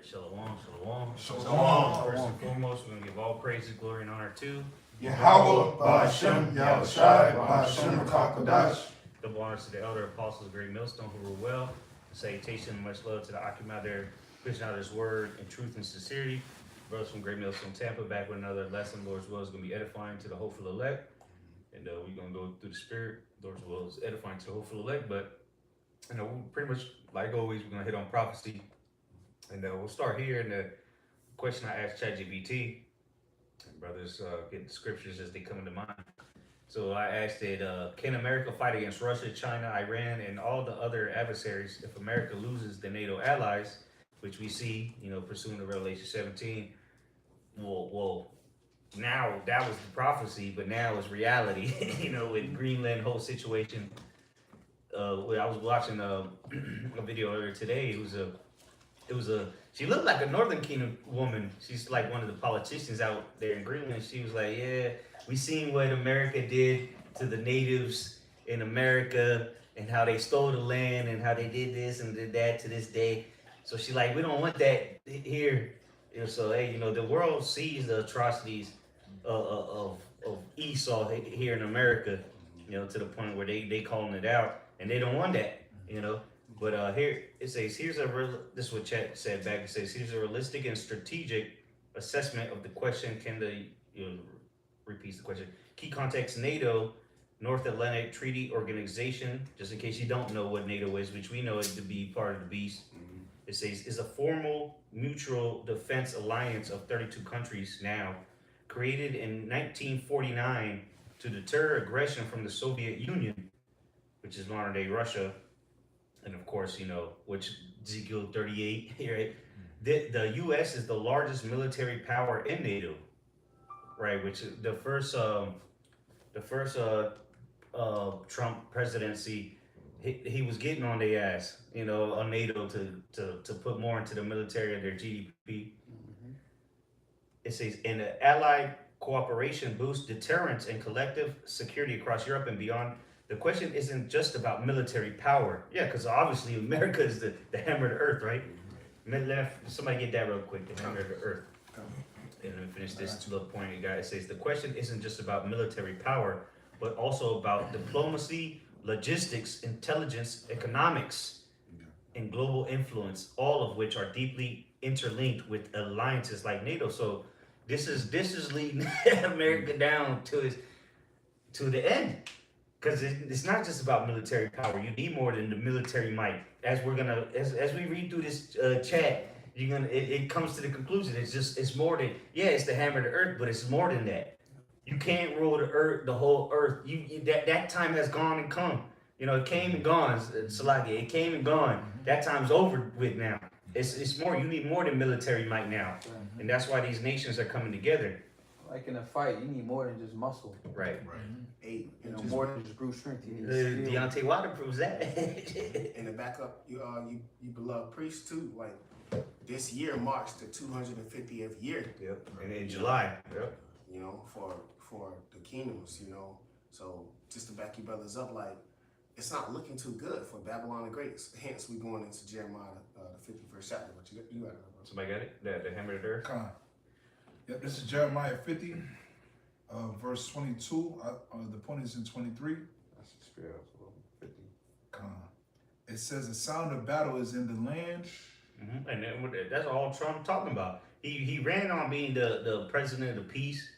Shalom, shalom. Shalom. First and foremost, we're going to give all praises, glory, and honor to Yahweh, Ba'ashem, Yahushai, Ba'ashem, Kakadash. double honors to the elder apostles, great millstone who rule well. Salutation and much love to the occupant there, pushing out his word in truth and sincerity. Brothers from Great Millstone Tampa, back with another lesson. Lord's will is going to be edifying to the hopeful elect. And we're going to go through the spirit. Lord's will is edifying to the hopeful elect. But, pretty much, like always, we're going to hit on prophecy. And we'll start here in the question I asked ChatGPT. And brothers get the scriptures as they come into mind. So I asked it, can America fight against Russia, China, Iran, and all the other adversaries if America loses the NATO allies, which we see, pursuant to Revelation 17? Well, now that was the prophecy, but now it's reality, with Greenland whole situation. I was watching a video earlier today. She looked like a Northern Kingdom woman. She's like one of the politicians out there in Greenland. She was like, yeah, we seen what America did to the natives in America and how they stole the land and how they did this and did that to this day. So she like, we don't want that here. So, hey, the world sees the atrocities of Esau here in America, to the point where they calling it out and they don't want that, But here it says, this is what Chat said back. It says, here's a realistic and strategic assessment of the question. Repeats the question. Key context: NATO, North Atlantic Treaty Organization. Just in case you don't know what NATO is, which we know it to be part of the beast. It says, is a formal mutual defense alliance of 32 countries now, created in 1949 to deter aggression from the Soviet Union, which is modern day Russia. And of course, which Ezekiel 38, right? The U.S. is the largest military power in NATO, right? Which the first Trump presidency, he was getting on their ass, on NATO to put more into the military of their GDP. It says, and the allied cooperation boosts deterrence and collective security across Europe and beyond. The question isn't just about military power. Yeah, because obviously America is the hammer of the earth, right? Somebody get that real quick, the hammer of the earth. And then finish this little point, guys. It says, the question isn't just about military power, but also about diplomacy, logistics, intelligence, economics, and global influence, all of which are deeply interlinked with alliances like NATO. So this is leading America down to the end. Because it's not just about military power. You need more than the military might. As we read through this chat, it comes to the conclusion. It's more than, it's the hammer of the earth, but it's more than that. You can't rule the whole earth. That time has gone and come. It came and gone. Salaki, it came and gone. That time's over with now. It's more. You need more than military might now, and that's why these nations are coming together. Like in a fight, you need more than just muscle. Right. Hey, More than just brute strength. You need skill. Deontay Wilder proves that. And to back up, you beloved priest too. Like this year marks the 250th year. Yep. And in July. Yep. For the kingdoms. So just to back you brothers up, like it's not looking too good for Babylon the Great. Hence, we going into Jeremiah the 51st chapter. But you got it. Somebody got it? The hammer of the earth. Yep, this is Jeremiah 50, verse 22. The point is in 23. That's the spirit of 50. It says, the sound of battle is in the land. Mm-hmm. And then that's all Trump talking about. He ran on being the president of peace.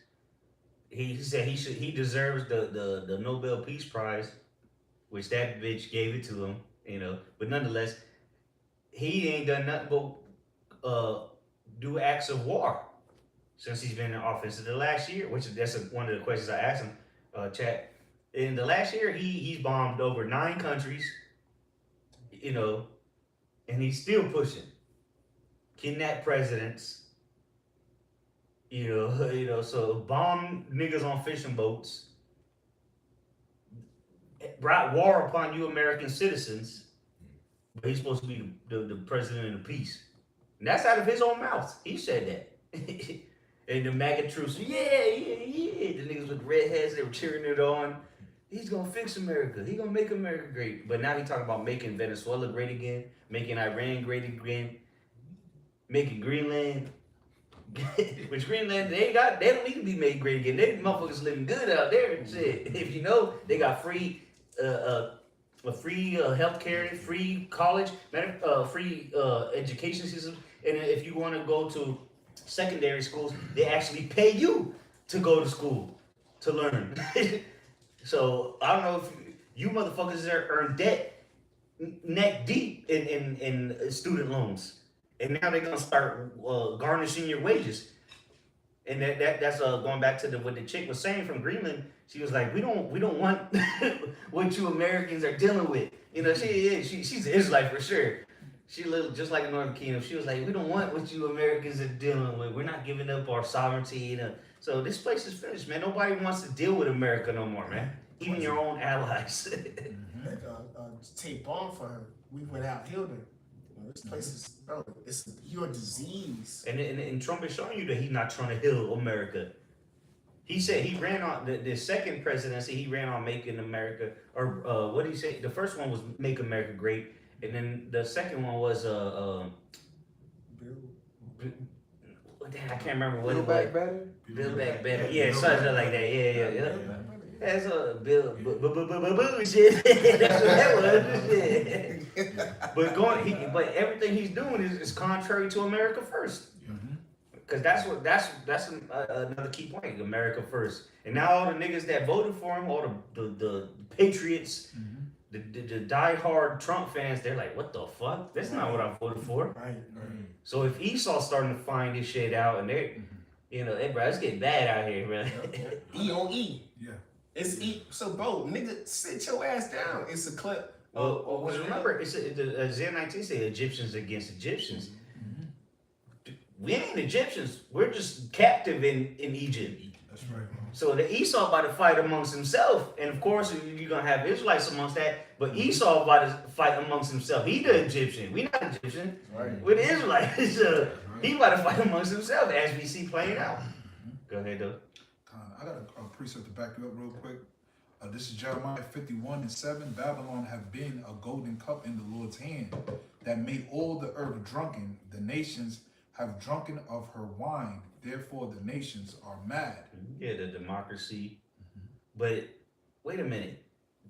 He said he deserves the Nobel Peace Prize, which that bitch gave it to him, But nonetheless, he ain't done nothing but do acts of war since he's been in office. In the last year, that's one of the questions I asked him, chat. In the last year, he's bombed over 9 countries, and he's still pushing. Kidnap presidents, so bomb niggas on fishing boats, brought war upon you American citizens, but he's supposed to be the president of peace. And that's out of his own mouth. He said that. And the MAGA troops, yeah. The niggas with red heads, they were cheering it on. He's gonna fix America. He's gonna make America great. But now he's talking about making Venezuela great again, making Iran great again. making Greenland, which Greenland, they don't need to be made great again. They motherfuckers living good out there and shit. If you know, they got free, free healthcare, free college, free education system. And if you want to go to secondary schools, they actually pay you to go to school to learn. So I don't know if you motherfuckers there earn debt neck deep in student loans, and now they're gonna start garnishing your wages. And that's going back to what the chick was saying from Greenland. She was like, we don't want what you Americans are dealing with. You know, she's an Israelite for sure. She lived just like a Northern Kingdom. She was like, we don't want what you Americans are dealing with. We're not giving up our sovereignty. You know? So this place is finished, man. Nobody wants to deal with America no more, man. Even your own allies. Take bomb for her. We went out, healed her. You know, this place is, bro, it's your disease. And Trump is showing you that he's not trying to heal America. He said he ran on the second presidency. He ran on making America, or what did he say? The first one was make America great, and then the second one was I can't remember what Build it was. back better. Build back better. Yeah, something like that. Yeah. That's a build shit. That's what that was. Shit. But everything he's doing is contrary to America first. Because that's another key point. America first. And now all the niggas that voted for him, all the patriots, the diehard Trump fans, they're like, what the fuck? That's not what I voted for. Right. So if Esau's starting to find this shit out, and they, you know, hey, bro, it's getting bad out here, bro. E on E. Yeah. It's E. So, bro, nigga, sit your ass down. It's a clip. Remember, it's Isaiah 19 say Egyptians against Egyptians. We ain't Egyptians. We're just captive in Egypt. That's right, bro. So the Esau about to fight amongst himself, and of course you're gonna have Israelites amongst that. But Esau about to fight amongst himself. He the Egyptian. We not Egyptian. Right. We're the Israelites. So he about to fight amongst himself as we see playing out. Go ahead, though. I got a precept to back you up real quick. This is Jeremiah 51:7. Babylon have been a golden cup in the Lord's hand that made all the earth drunken. The nations have drunken of her wine. Therefore, the nations are mad. Yeah, the democracy. But wait a minute.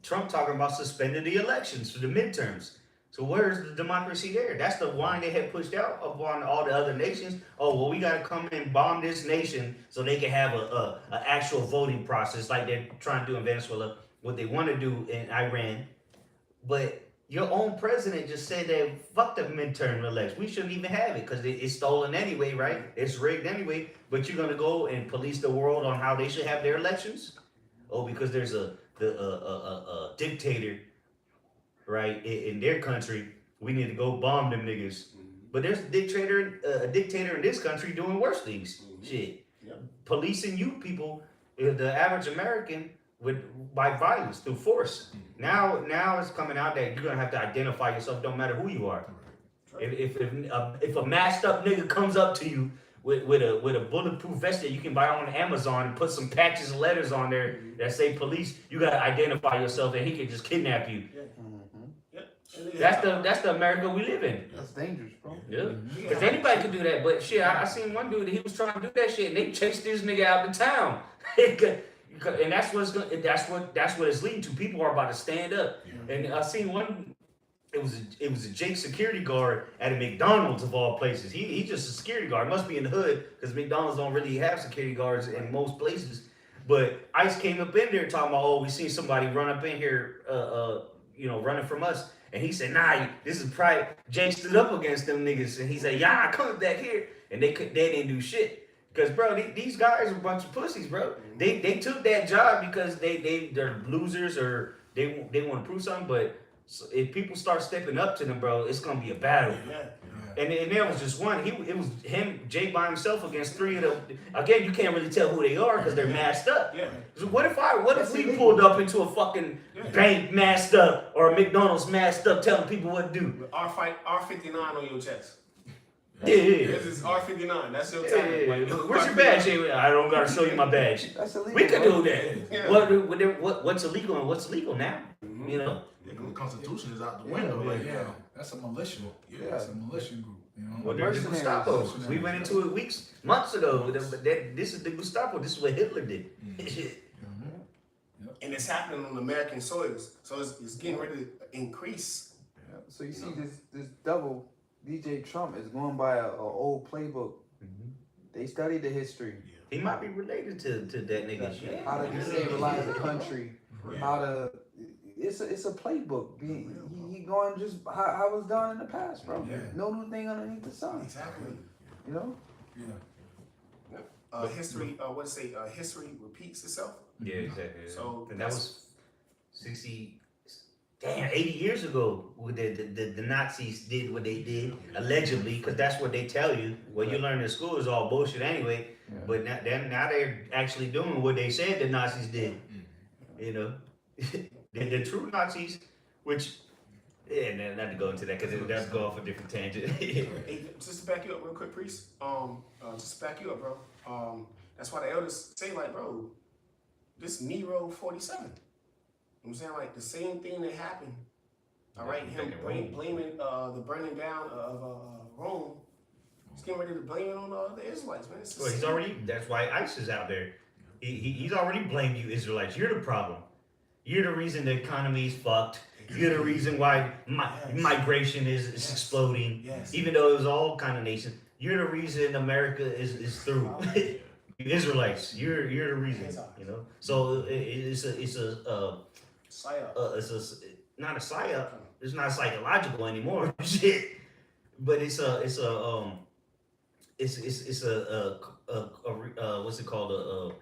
Trump talking about suspending the elections for the midterms. So where's the democracy there? That's the wine they had pushed out upon all the other nations. Oh, well, we got to come and bomb this nation so they can have a actual voting process like they're trying to do in Venezuela, what they want to do in Iran. But your own president just said that fuck the midterm elections. We shouldn't even have it because it's stolen anyway, right? It's rigged anyway. But you're going to go and police the world on how they should have their elections? Oh, because there's a dictator, right, in their country, we need to go bomb them niggas. But there's a dictator in this country doing worse things. Shit. Yep. Policing you people, the average American, by violence, through force. Now it's coming out that you're gonna have to identify yourself, don't matter who you are. If a masked up nigga comes up to you with a bulletproof vest that you can buy on Amazon and put some patches and letters on there that say police, you gotta identify yourself and he can just kidnap you. That's the America we live in. That's dangerous, bro. Yeah. Because anybody could do that. But shit, I seen one dude that he was trying to do that shit and they chased this nigga out of town. And that's what it's leading to. People are about to stand up. And I seen one. It was a Jake security guard at a McDonald's of all places. He's just a security guard. Must be in the hood because McDonald's don't really have security guards in most places. But ICE came up in there talking about, oh, we seen somebody run up in here, running from us. And he said, nah, this is private. Jake stood up against them niggas and he said, yeah, come back here. And they didn't do shit. Because, bro, these guys are a bunch of pussies, bro. They took that job because they're losers or they want to prove something. But if people start stepping up to them, bro, it's going to be a battle. Yeah. And there was just one. It was him, Jake by himself against three of them. Again, you can't really tell who they are because they're masked up. Yeah. So what if we pulled up into a fucking bank masked up or a McDonald's masked up telling people what to do? R59 on your chest. Yeah. This is R59. That's your time. Yeah. Where's your badge? I don't gotta show you my badge. That's illegal. We could do that. Yeah. What's illegal and what's legal now? You know. The Constitution is out the window. Yeah, that's a militia. Yeah. That's a militia group. You know, Well, they're the Mercenaries. Gestapo. We went into it months ago. But this is the Gestapo. This is what Hitler did. And it's happening on American soils, so it's getting ready to increase. Yeah. So you see this double DJ Trump is going by a old playbook. They studied the history. He might be related to that nigga shit. How to destabilize the country. How to it's a playbook. He going just how it was done in the past, bro. Yeah. No new thing underneath the sun. Exactly. You know? Yeah. History. What to say? History repeats itself. Yeah, exactly. So and that was 80 years ago. When the Nazis did what they did, allegedly, because that's what they tell you. What you learn in school is all bullshit anyway. Yeah. But now they're actually doing what they said the Nazis did. You know, the true Nazis, which, yeah, not to go into that because it does go off a different tangent. Hey, just to back you up real quick, priest. Just to back you up, bro. That's why the elders say, like, bro, this Nero 47. You know what I'm saying? Like, the same thing that happened. All right, him blaming the burning down of Rome. He's getting ready to blame it on the Israelites, man. Well, he's already. That's why ICE is out there. He's already blamed you Israelites. You're the problem. You're the reason the economy is fucked. You're the reason why migration is exploding. Yes. Even though it was all kind of nations. You're the reason America is through. You Israelites. You're the reason. You know. So it's not a psyop. It's not psychological anymore. Shit. But it's a what's it called?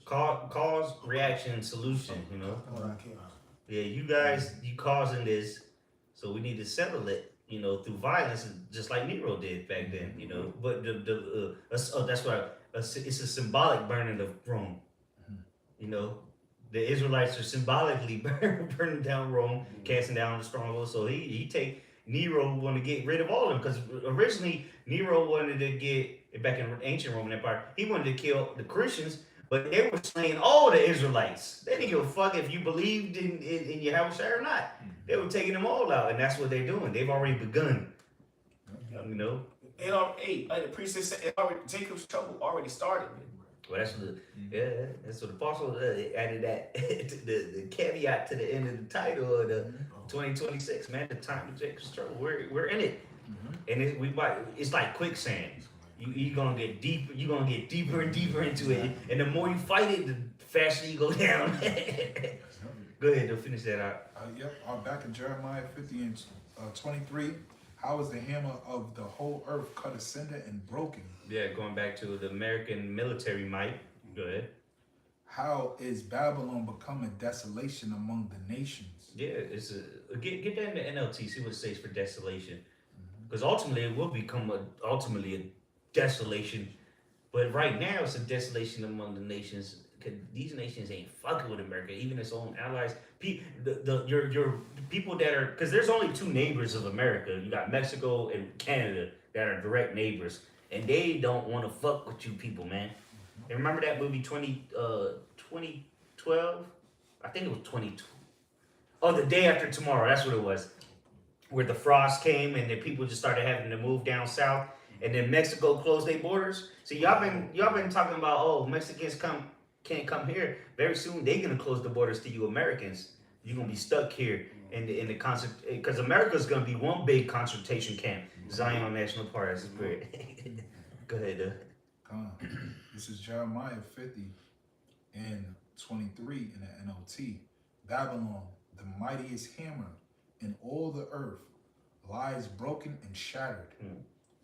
Cause reaction solution, you know? Yeah, you guys, you causing this, so we need to settle it, you know, through violence, just like Nero did back then, you know? But that's why it's a symbolic burning of Rome, you know? The Israelites are symbolically burning down Rome, casting down the strongholds, so Nero wanted to get rid of all of them, because originally Nero wanted to get, back in ancient Roman Empire, he wanted to kill the Christians, but they were slaying all the Israelites. They didn't give a fuck if you believed in Yahweh or not. They were taking them all out, and that's what they're doing. They've already begun. You know? The priest said Jacob's trouble already started. Well, that's what the apostle added that the caveat to the end of the title of the 2026, man. The time of Jacob's trouble. We're in it, and it's like quicksand. You're gonna get deeper. You're gonna get deeper and deeper into it, and the more you fight it, the faster you go down. Go ahead, to finish that out. I'm back in Jeremiah 50 and 23. How is the hammer of the whole earth cut asunder and broken? Yeah, going back to the American military might. Go ahead. How is Babylon become a desolation among the nations? Yeah, it's get that in the NLT. See what it says for desolation, because ultimately it will become a desolation. But right now it's a desolation among the nations. Cause these nations ain't fucking with America, even its own allies. Your people that are, because there's only two neighbors of America. You got Mexico and Canada that are direct neighbors, and they don't want to fuck with you people, man. And remember that movie 2012? I think it was 2012. Oh, The Day After Tomorrow. That's what it was. Where the frost came and the people just started having to move down south, and then Mexico closed their borders. So y'all been talking about, oh, Mexicans can't come here. Very soon they're gonna close the borders to you Americans. You're gonna be stuck here in the concert, because America's gonna be one big concentration camp. Zion National Park. That's great. Go ahead. This is Jeremiah 50 and 23 in the NLT. Babylon, the mightiest hammer in all the earth, lies broken and shattered.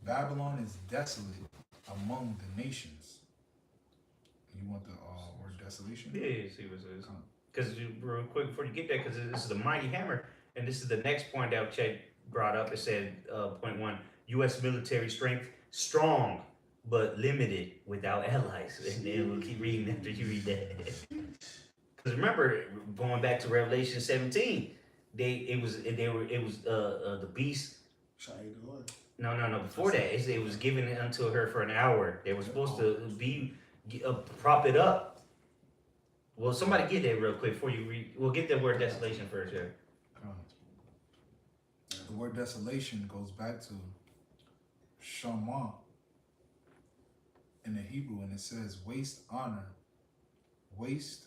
Babylon is desolate among the nations. You want the word desolation? Yeah, see what it says. Because real quick before you get there, because this is the mighty hammer, and this is the next point that Chet brought up. It said, point 1, U.S. military strength, strong, but limited without allies. And then we'll keep reading after you read that. Because remember, going back to Revelation 17, it was the beast. No. Before that, it was given unto her for an hour. They were supposed to be prop it up. Well, somebody get that real quick before you read. We'll get the word desolation first, yeah. The word desolation goes back to Shama in the Hebrew, and it says waste honor. Waste.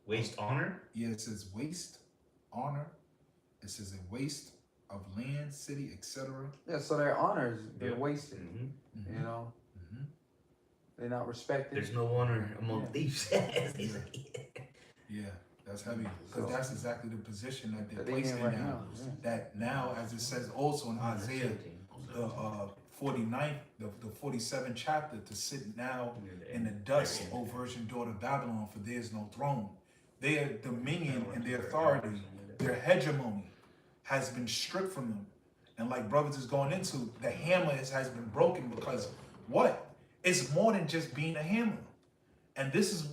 Waste honor? Yeah, it says waste honor. It says a waste of land, city, etc. Yeah, so their honors been Yep. wasted. Mm-hmm. You know, Mm-hmm. they're not respected. There's no honor among Yeah. thieves. Yeah, that's heavy because that's exactly the position that they're That they placed in in right now. now. Yeah. That now, as it says also in Isaiah, the 49th, the 47th chapter, to sit now in the dust, O virgin daughter of Babylon, for there is no throne. Their dominion and their authority, their hegemony has been stripped from them. And like brothers is going into, the hammer has been broken because what? It's more than just being a hammer. And this is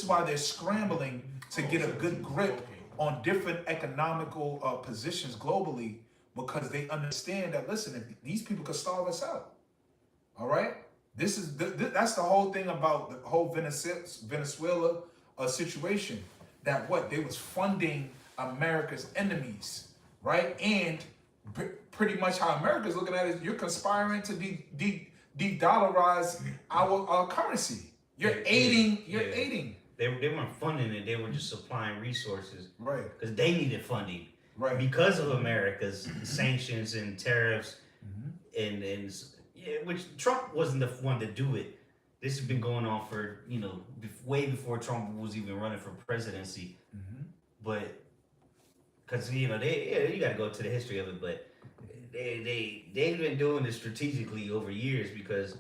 why they're scrambling to get a good grip on different economical positions globally, because they understand that, listen, if these people could starve us out. All right? This is that's the whole thing about the whole Venezuela situation. That what? They was funding America's enemies, right? And pretty much how America's looking at it is you're conspiring to de-dollarize our currency. You're aiding. They weren't funding it, they were just supplying resources. Right. Because they needed funding. Right. Because of America's sanctions and tariffs, and which Trump wasn't the one to do it. This has been going on for, way before Trump was even running for presidency. But because you got to go to the history of it, but they've been doing this strategically over years, because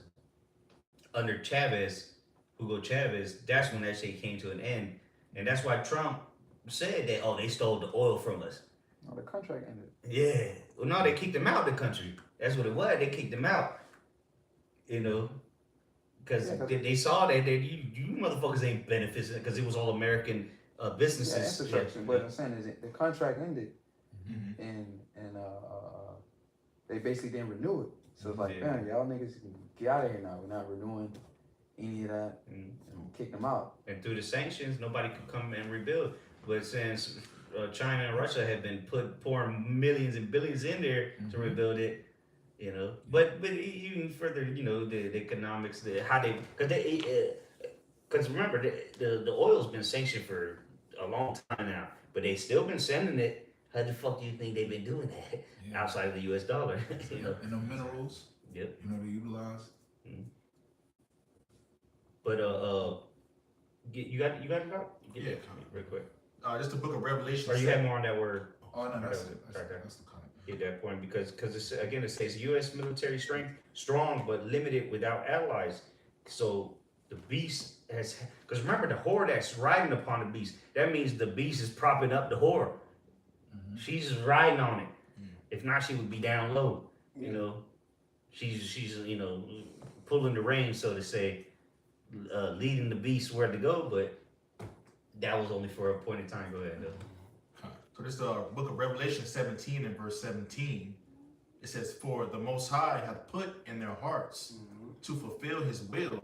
under Hugo Chavez, that's when that shit came to an end, and that's why Trump said that, they stole the oil from us. Oh, the contract ended. Yeah. Well, no, they kicked him out of the country. That's what it was. They kicked him out. Because they saw that you motherfuckers ain't benefiting, because it was all American businesses. Yeah, infrastructure. But I'm saying is the contract ended, and they basically didn't renew it. So it's like, man, y'all niggas can get out of here now. We're not renewing any of that. And kick them out. And through the sanctions, nobody could come and rebuild. But since China and Russia have been pouring millions and billions in there to rebuild it, But even further, the economics, because remember the oil's been sanctioned for a long time now, but they still been sending it. How the fuck do you think they've been doing that outside of the U.S. dollar? And the minerals. Yep. They utilize. But you got it out? Get Yeah, that real quick. Just the book of Revelation. Or you had more on that word? Oh no, that's Okay. it. That's the comment. Get that point, because it's, again, it says U.S. military strength strong but limited without allies. So the beast has, because remember the whore that's riding upon the beast. That means the beast is propping up the whore. She's just riding on it. If not, she would be down low. She's pulling the reins, so to say, leading the beast where to go. But that was only for a point in time. Go ahead, though. So this is the book of Revelation 17 and verse 17. It says, "For the Most High hath put in their hearts to fulfill his will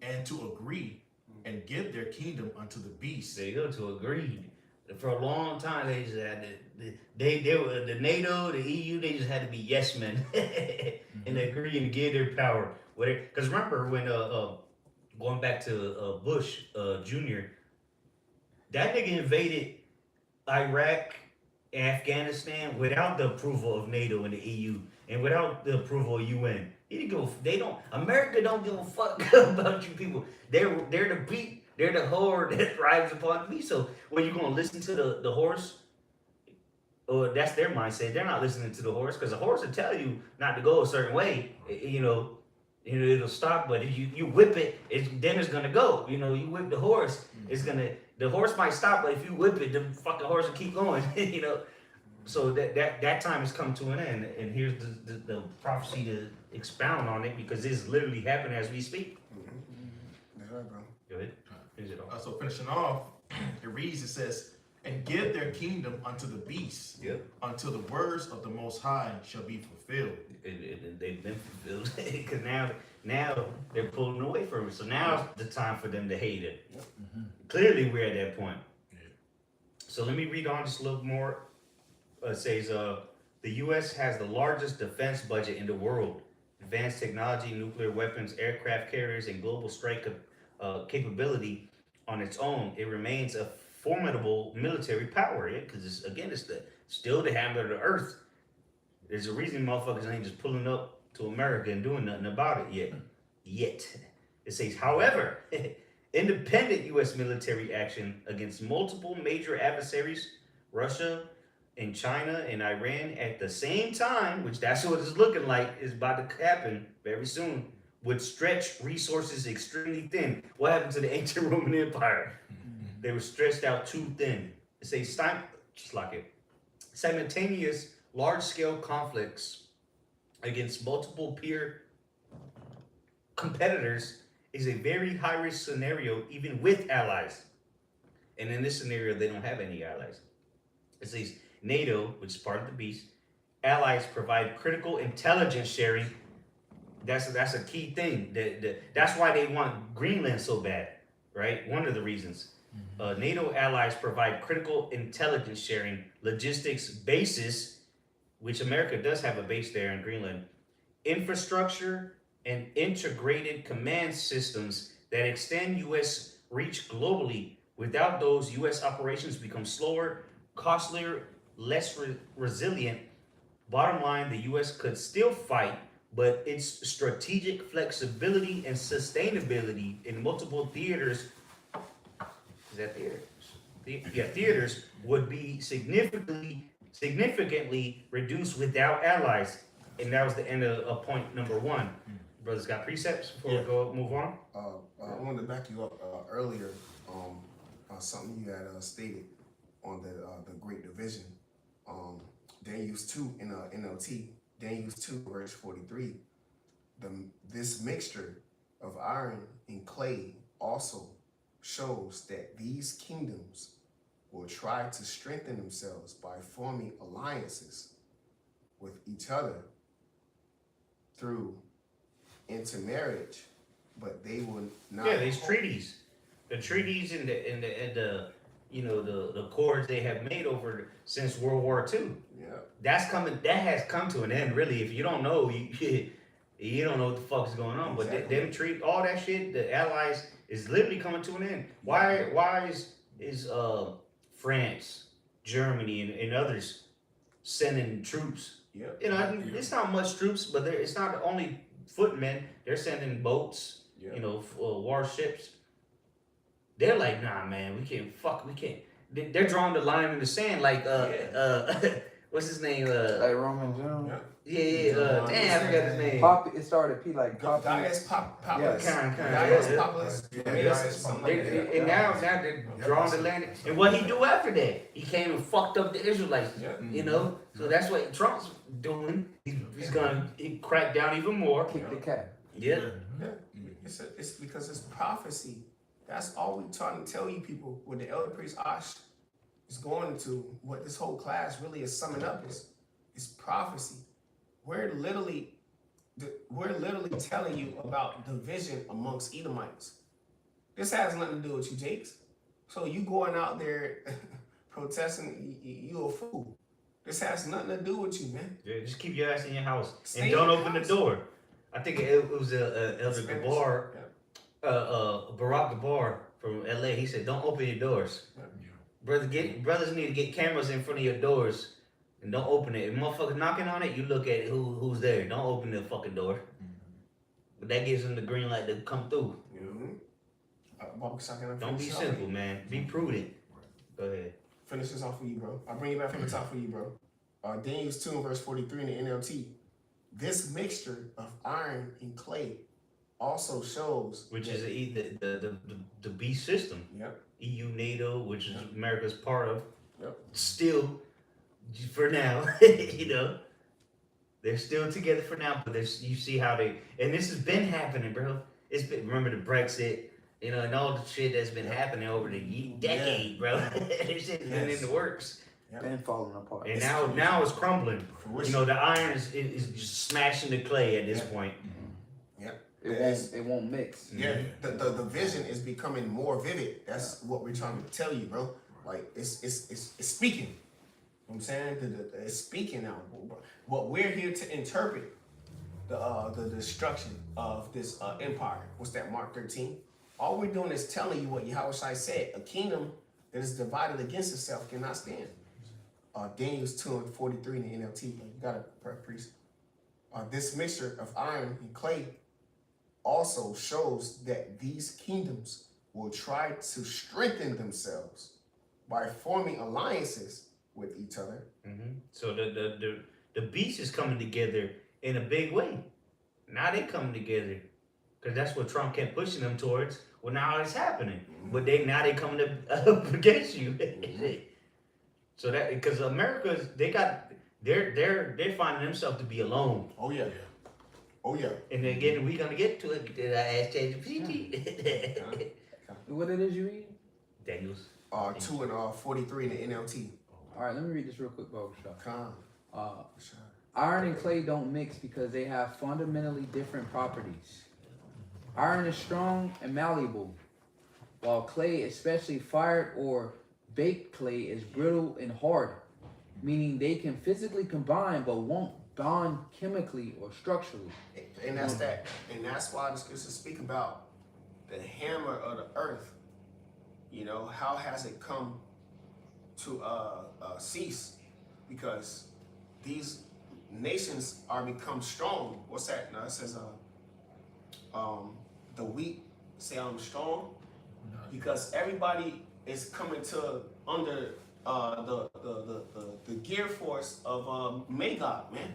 and to agree and give their kingdom unto the beast." There you go, to agree. For a long time, they just had they were the NATO, the EU. They just had to be yes men and agree and give their power. Because remember when going back to Bush Jr., that nigga invaded Iraq and Afghanistan without the approval of NATO and the EU and without the approval of UN. America don't give a fuck about you people. They're the whore that rides upon me. So when you gonna listen to the horse, or that's their mindset. They're not listening to the horse, because the horse will tell you not to go a certain way. It'll stop, but if you whip it, then it's gonna go. You whip the horse, the horse might stop, but if you whip it, the fucking horse will keep going. So that time has come to an end, and here's the prophecy to expound on it, because this is literally happening as we speak. That's right, bro. Go ahead. Finish it off. So finishing off, it reads, it says, "And give their kingdom unto the beast, Yep. until the words of the Most High shall be fulfilled." They've been fulfilled, because now they're pulling away from it. So now's the time for them to hate it. Clearly, we're at that point. So let me read on just a little more. It says, the U.S. has the largest defense budget in the world, advanced technology, nuclear weapons, aircraft carriers, and global strike capability on its own, it remains a formidable military power. Yeah, because it's still the hammer of the earth. There's a reason motherfuckers ain't just pulling up to America and doing nothing about it yet. It says, however, independent U.S. military action against multiple major adversaries, Russia and China and Iran at the same time, which that's what it's looking like is about to happen very soon, would stretch resources extremely thin. What happened to the ancient Roman Empire? They were stretched out too thin. It says, just like it, simultaneous large-scale conflicts against multiple peer competitors is a very high-risk scenario, even with allies. And in this scenario, they don't have any allies. It says NATO, which is part of the beast, allies provide critical intelligence sharing. That's a key thing. That's why they want Greenland so bad, right? One of the reasons. NATO allies provide critical intelligence sharing, logistics bases, which America does have a base there in Greenland, infrastructure, and integrated command systems that extend U.S. reach globally. Without those, U.S. operations become slower, costlier, less resilient. Bottom line, the U.S. could still fight, but its strategic flexibility and sustainability in multiple theaters, theaters would be significantly reduced without allies. And that was the end of point number one. Brothers got precepts before we move on? I wanted to back you up earlier something you had stated on the Great Division. Daniel's 2 in NLT, Daniel's 2 verse 43. This mixture of iron and clay also shows that these kingdoms will try to strengthen themselves by forming alliances with each other through intermarriage, but they will not. Yeah, these treaties, the treaties and the you know the accords they have made over since World War II. Yeah, That has come to an end. Really, if you don't know, you don't know what the fuck is going on. Exactly. But them treat all that shit. The Allies is literally coming to an end. Why is France, Germany, and others sending troops? yeah. You know, it's not much troops, but it's not only footmen. They're sending boats, Yeah. you know, warships. They're like, nah, man, we can't. They're drawing the line in the sand, like, what's his name? Like Roman Jones. Yeah. Damn, I forgot his name. It started P like Poppy. Gaius Populus. Kind. Gaius Yeah. Populus. Something like that. And now they're drawing the line. And what he do after that? He came and fucked up the Israelites. Yeah. You know, so that's what Trump's doing. He's gonna crack down even more. Kick the cat. Yeah. Yeah. It's because it's prophecy. That's all we trying to tell you people. What the elder priest Ash is going to, what this whole class really is summing up is prophecy. We're literally telling you about division amongst Edomites. This has nothing to do with you, Jakes. So you going out there protesting, you a fool. This has nothing to do with you, man. Yeah, just keep your ass in your house Stay and in don't your open house. the door. I think it was Elder Spanish. Gabar, Yeah. Barack Gabar from LA. He said, "Don't open your doors, brothers need to get cameras in front of your doors and don't open it. If motherfuckers knocking on it, you look at it, who's there. Don't open the fucking door. But that gives them the green light to come through. Don't be simple, man. Be prudent. Go ahead. Finish this off for you, bro. I'll bring it back from the top for you, bro. Daniel's 2 verse 43 in the NLT. This mixture of iron and clay also shows Which that, is the beast system. Yep. EU, NATO, which is America's part of. Yep. Still, for now, you know, they're still together for now. But you see how and this has been happening, bro. It's been, remember the Brexit, you know, and all the shit that's been happening over the decade, bro. This shit's been in the works. Been falling apart. And now it's crumbling. You know, the iron is just smashing the clay at this point. It won't mix. Yeah, the vision is becoming more vivid. That's what we're trying to tell you, bro. Like it's speaking. You know what I'm saying? It's speaking now. What we're here to interpret the destruction of this empire. What's that? Mark 13. All we're doing is telling you what Yahushua said. A kingdom that is divided against itself cannot stand. Daniel's 2:43 in the NLT. You got it, priest. This mixture of iron and clay also shows that these kingdoms will try to strengthen themselves by forming alliances with each other. So the beast is coming together in a big way. Now they coming together because that's what Trump kept pushing them towards. Well, now it's happening, but they coming up against you. So that because America's they're finding themselves to be alone. Oh yeah. Oh yeah. And again, we're gonna get to it. Did I ask ChatGPT? What it is you read? Daniels. 2 and 43 in the NLT. All right, let me read this real quick, Barbershop. Con. Iron and clay don't mix because they have fundamentally different properties. Iron is strong and malleable, while clay, especially fired or baked clay, is brittle and hard, meaning they can physically combine but won't bond chemically or structurally. And that's that. And that's why the scriptures speak about the hammer of the earth. You know, how has it come to cease? Because these nations are become strong. What's that? No, it says the weak say I'm strong, because everybody is coming to under the gear force of Magog, man,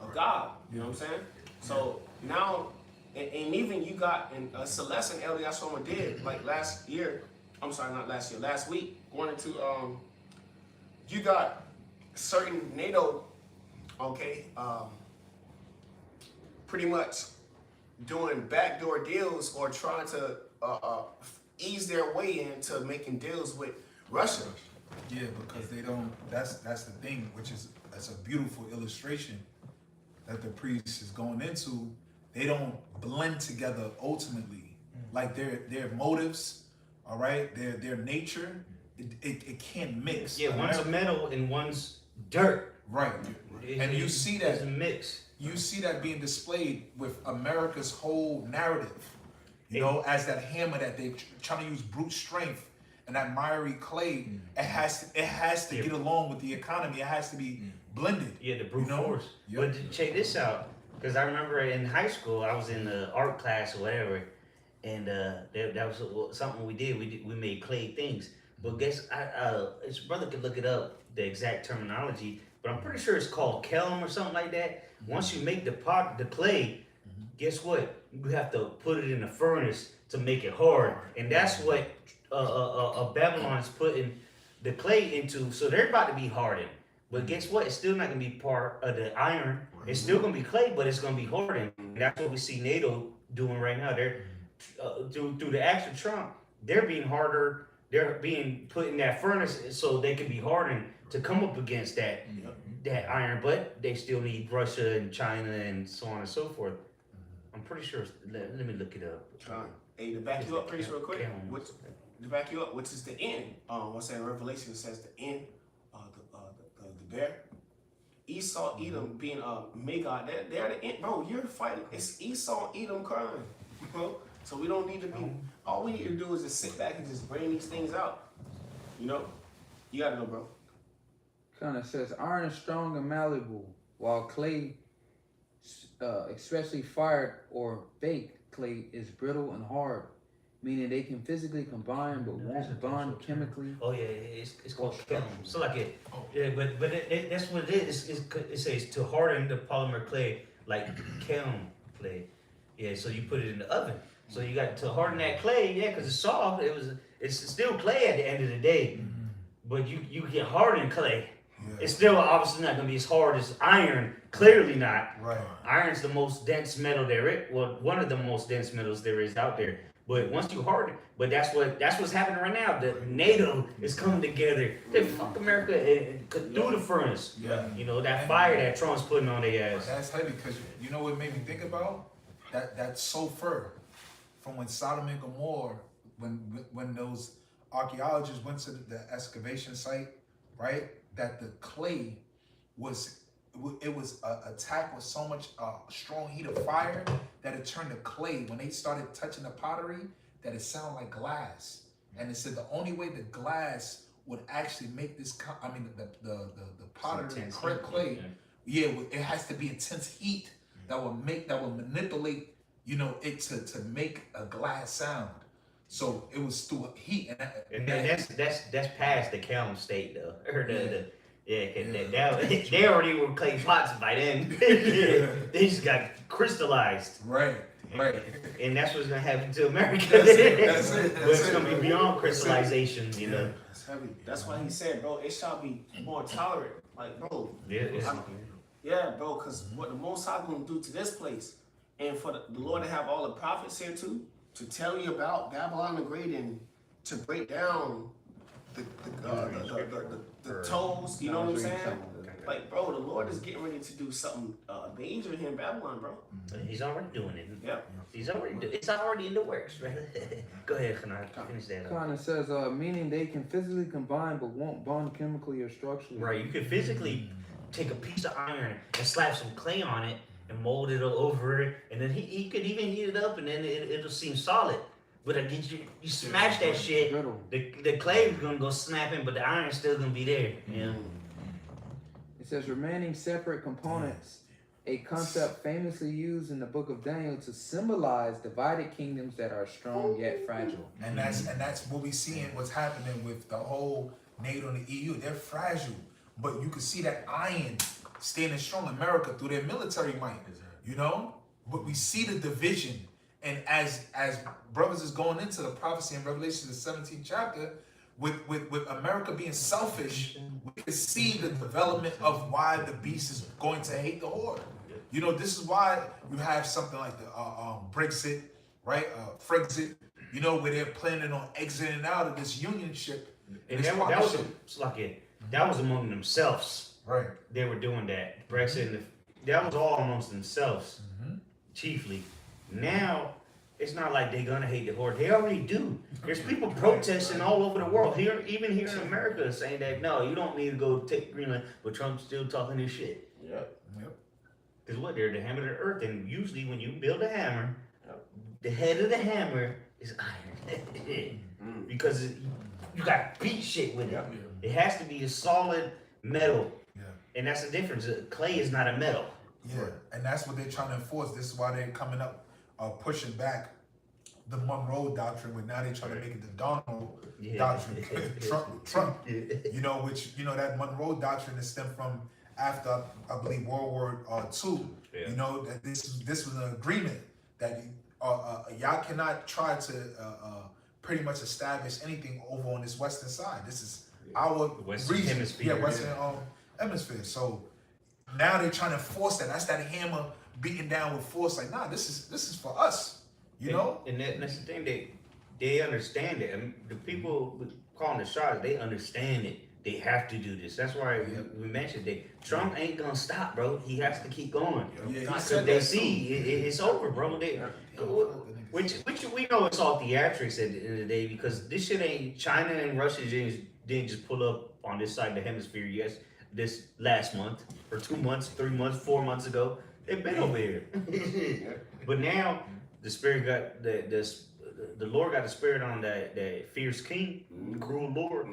of God. You know what I'm saying? So now, and even you got in Celeste and Eliashama did like last year. I'm sorry, not last year. Last week, going into you got certain NATO, okay, pretty much doing backdoor deals or trying to ease their way into making deals with Russia. Yeah, because they don't. That's the thing, which is that's a beautiful illustration that the priest is going into. They don't blend together ultimately, like their motives. All right, their nature, it can't mix. Yeah, one's metal and one's dirt. Right, and you see that it's a mix. You see that being displayed with America's whole narrative, you know, as that hammer that they trying to use brute strength and that miry clay. It has to get along with the economy. It has to be blended. Yeah, the brute force. Yep. But check this out, because I remember in high school I was in the art class or whatever, and that was something we did. We made clay things. But guess his brother could look it up, the exact terminology. But I'm pretty sure it's called kelm or something like that. Once you make the clay, guess what? You have to put it in the furnace to make it hard, and that's what Babylon's putting the clay into. So they're about to be hardened. But guess what? It's still not going to be part of the iron. It's still going to be clay, but it's going to be hardened. And that's what we see NATO doing right now. They're through the action of Trump, they're being harder. They're being put in that furnace so they can be hardened to come up against that iron. But they still need Russia and China and so on and so forth. I'm pretty sure. Let me look it up. Hey, to back you up, priest, real quick. To back you up, which is the end. What's that in Revelation? It says the end. The bear. Esau, Edom being Magog. They're the end, bro. You're fighting. It's Esau, Edom crying, bro. So we don't need to be. All we need to do is just sit back and just bring these things out. You know, you gotta know, bro. Kind of says iron is strong and malleable, while clay, especially fired or baked clay, is brittle and hard, meaning they can physically combine but won't bond chemically. Oh yeah, it's called kelm. So like it, yeah, but that's what it is. It says to harden the polymer clay like kelm clay. Yeah, so you put it in the oven. So you got to harden that clay, yeah, because it's soft. It's still clay at the end of the day, but you get hardened clay. Yeah. It's still obviously not going to be as hard as iron. Clearly not. Right. Iron's the most dense metal there is. Well, one of the most dense metals there is out there. But once you harden, but that's what's happening right now. The NATO is coming together. They fuck America and through the furnace. Yeah. You know that fire that Trump's putting on their ass. That's heavy because you know what made me think about that sulfur from when Sodom and Gomorrah, when those archaeologists went to the excavation site, right? That the clay was it was attacked with so much strong heat of fire that it turned to clay. When they started touching the pottery, that it sounded like glass. And it said the only way the glass would actually make this, the pottery, clay, it has to be intense heat that will manipulate, it to make a glass sound. So it was through heat, and that's past the kiln state though. Or they already were clay pots by then. They just got crystallized. Right. And that's what's gonna happen to America. That's it. But it's gonna be beyond crystallization, That's heavy. That's why he said, bro, it shall be more tolerant. Like, bro. Yeah, bro, because what the Most High gonna do to this place, and for the Lord to have all the prophets here too, to tell you about Babylon the Great and to break down the toes, you know what I'm saying? Like, bro, the Lord is getting ready to do something major here in Babylon, bro. He's already doing it. Yeah. It's already in the works, right? Go ahead, Khanai. Finish that up. Kind of says, meaning they can physically combine but won't bond chemically or structurally. Right, you can physically take a piece of iron and slap some clay on it and mold it over it, and then he could even heat it up and then it'll seem solid. But you smash that shit, the clay is gonna go snapping, but the iron's still gonna be there. Yeah. It says remaining separate components, a concept famously used in the book of Daniel to symbolize divided kingdoms that are strong yet fragile. And that's what we see in what's happening with the whole NATO and the EU. They're fragile, but you can see that iron standing strong in America through their military might, But we see the division, and as brothers is going into the prophecy in Revelation the 17th chapter, with America being selfish, we can see the development of why the beast is going to hate the horde. This is why you have something like the Brexit, right? Frexit, where they're planning on exiting out of this unionship. And that was among themselves. Right. They were doing that. Brexit, that was all amongst themselves, chiefly. Now, it's not like they're gonna hate the horde. They already do. There's people protesting all over the world. Even here in America, saying that no, you don't need to go take Greenland, but Trump's still talking this shit. Yep. Because what? They're the hammer of the earth, and usually when you build a hammer, the head of the hammer is iron. Because you got to beat shit with it. It has to be a solid metal. Yeah. And that's the difference. Clay is not a metal. Yeah, and that's what they're trying to enforce. This is why they're coming up, pushing back the Monroe Doctrine, where now they're trying to make it the Donald Doctrine. Trump, which, that Monroe Doctrine is stemmed from after, I believe, World War II. Yeah. That this was an agreement that y'all cannot try to pretty much establish anything over on this western side. This is our Western region. Hemisphere. Yeah, Western Hemisphere. So now they're trying to force that. That's that hammer beating down with force. Like, nah, this is for us. And that's the thing. They understand it. I mean, the people calling the shots, they understand it. They have to do this. That's why we mentioned that Trump ain't gonna stop, bro. He has to keep going. Because they see it's over, bro. Which we know it's all theatrics at the end of the day, because this shit ain't China and Russia didn't just pull up on this side of the hemisphere this last month or 2 months, 3 months, 4 months ago. They've been over here. But now the spirit got the Lord got the spirit on that fierce king, cruel Lord,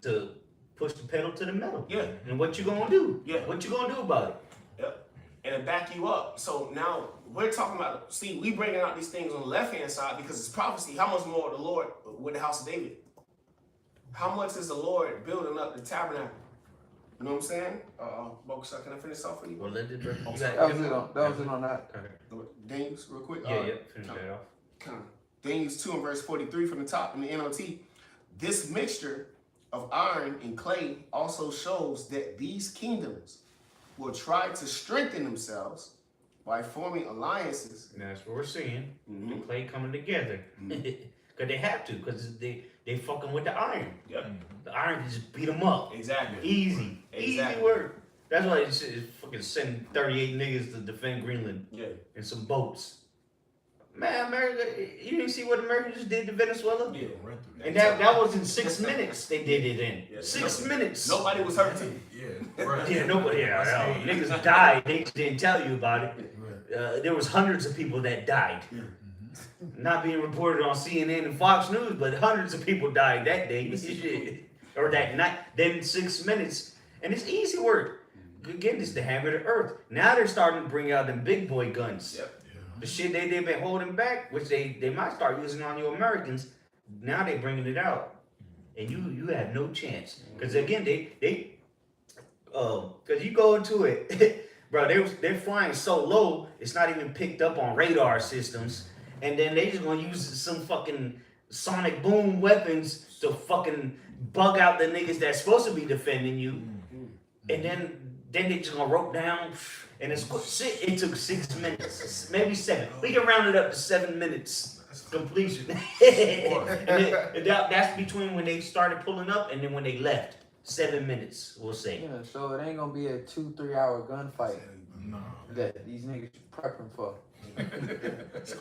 to push the pedal to the metal. Yeah. And what you gonna do? Yeah. What you gonna do about it? Yep. And to back you up. So now we're talking about, we bringing out these things on the left-hand side because it's prophecy. How much more the Lord with the house of David? How much is the Lord building up the tabernacle? You know what I'm saying? Bokusa, can I finish off for you? Well, let it break. That was it on that. Okay. Daniels, real quick. Yeah, finish that off. Daniels 2 and verse 43 from the top in the NLT. This mixture of iron and clay also shows that these kingdoms will try to strengthen themselves by forming alliances. And that's what we're seeing. The clay coming together. Because they have to, because they fucking with the iron. Yep. The iron can just beat them up. Exactly. Easy work. That's why it's fucking sending 38 niggas to defend Greenland. Yeah. And some boats. Man, America, you didn't see what America just did to Venezuela? Yeah. And that was in 6 minutes they did it in. Yeah. 6 minutes. Nobody was hurt too. Yeah. Right. Yeah, nobody. Yeah, niggas died. They just didn't tell you about it. There was hundreds of people that died. Not being reported on CNN and Fox News, but hundreds of people died that day. Shit. Or that night. Then 6 minutes. And it's easy work. Again, this is the hammer of the earth. Now they're starting to bring out them big boy guns. Yep. The shit they've been holding back, which they might start using on you Americans. Now they bringing it out. And you have no chance. Because again, because you go into it, bro, they're flying so low, it's not even picked up on radar systems. And then they just gonna use some fucking sonic boom weapons to fucking bug out the niggas that's supposed to be defending you. And then they just gonna rope down. And it took 6 minutes, maybe 7. We can round it up to 7 minutes completion. And that's between when they started pulling up and then when they left. 7 minutes, we'll say. Yeah, so it ain't gonna be a 2-3 hour gunfight No. that these niggas prepping for.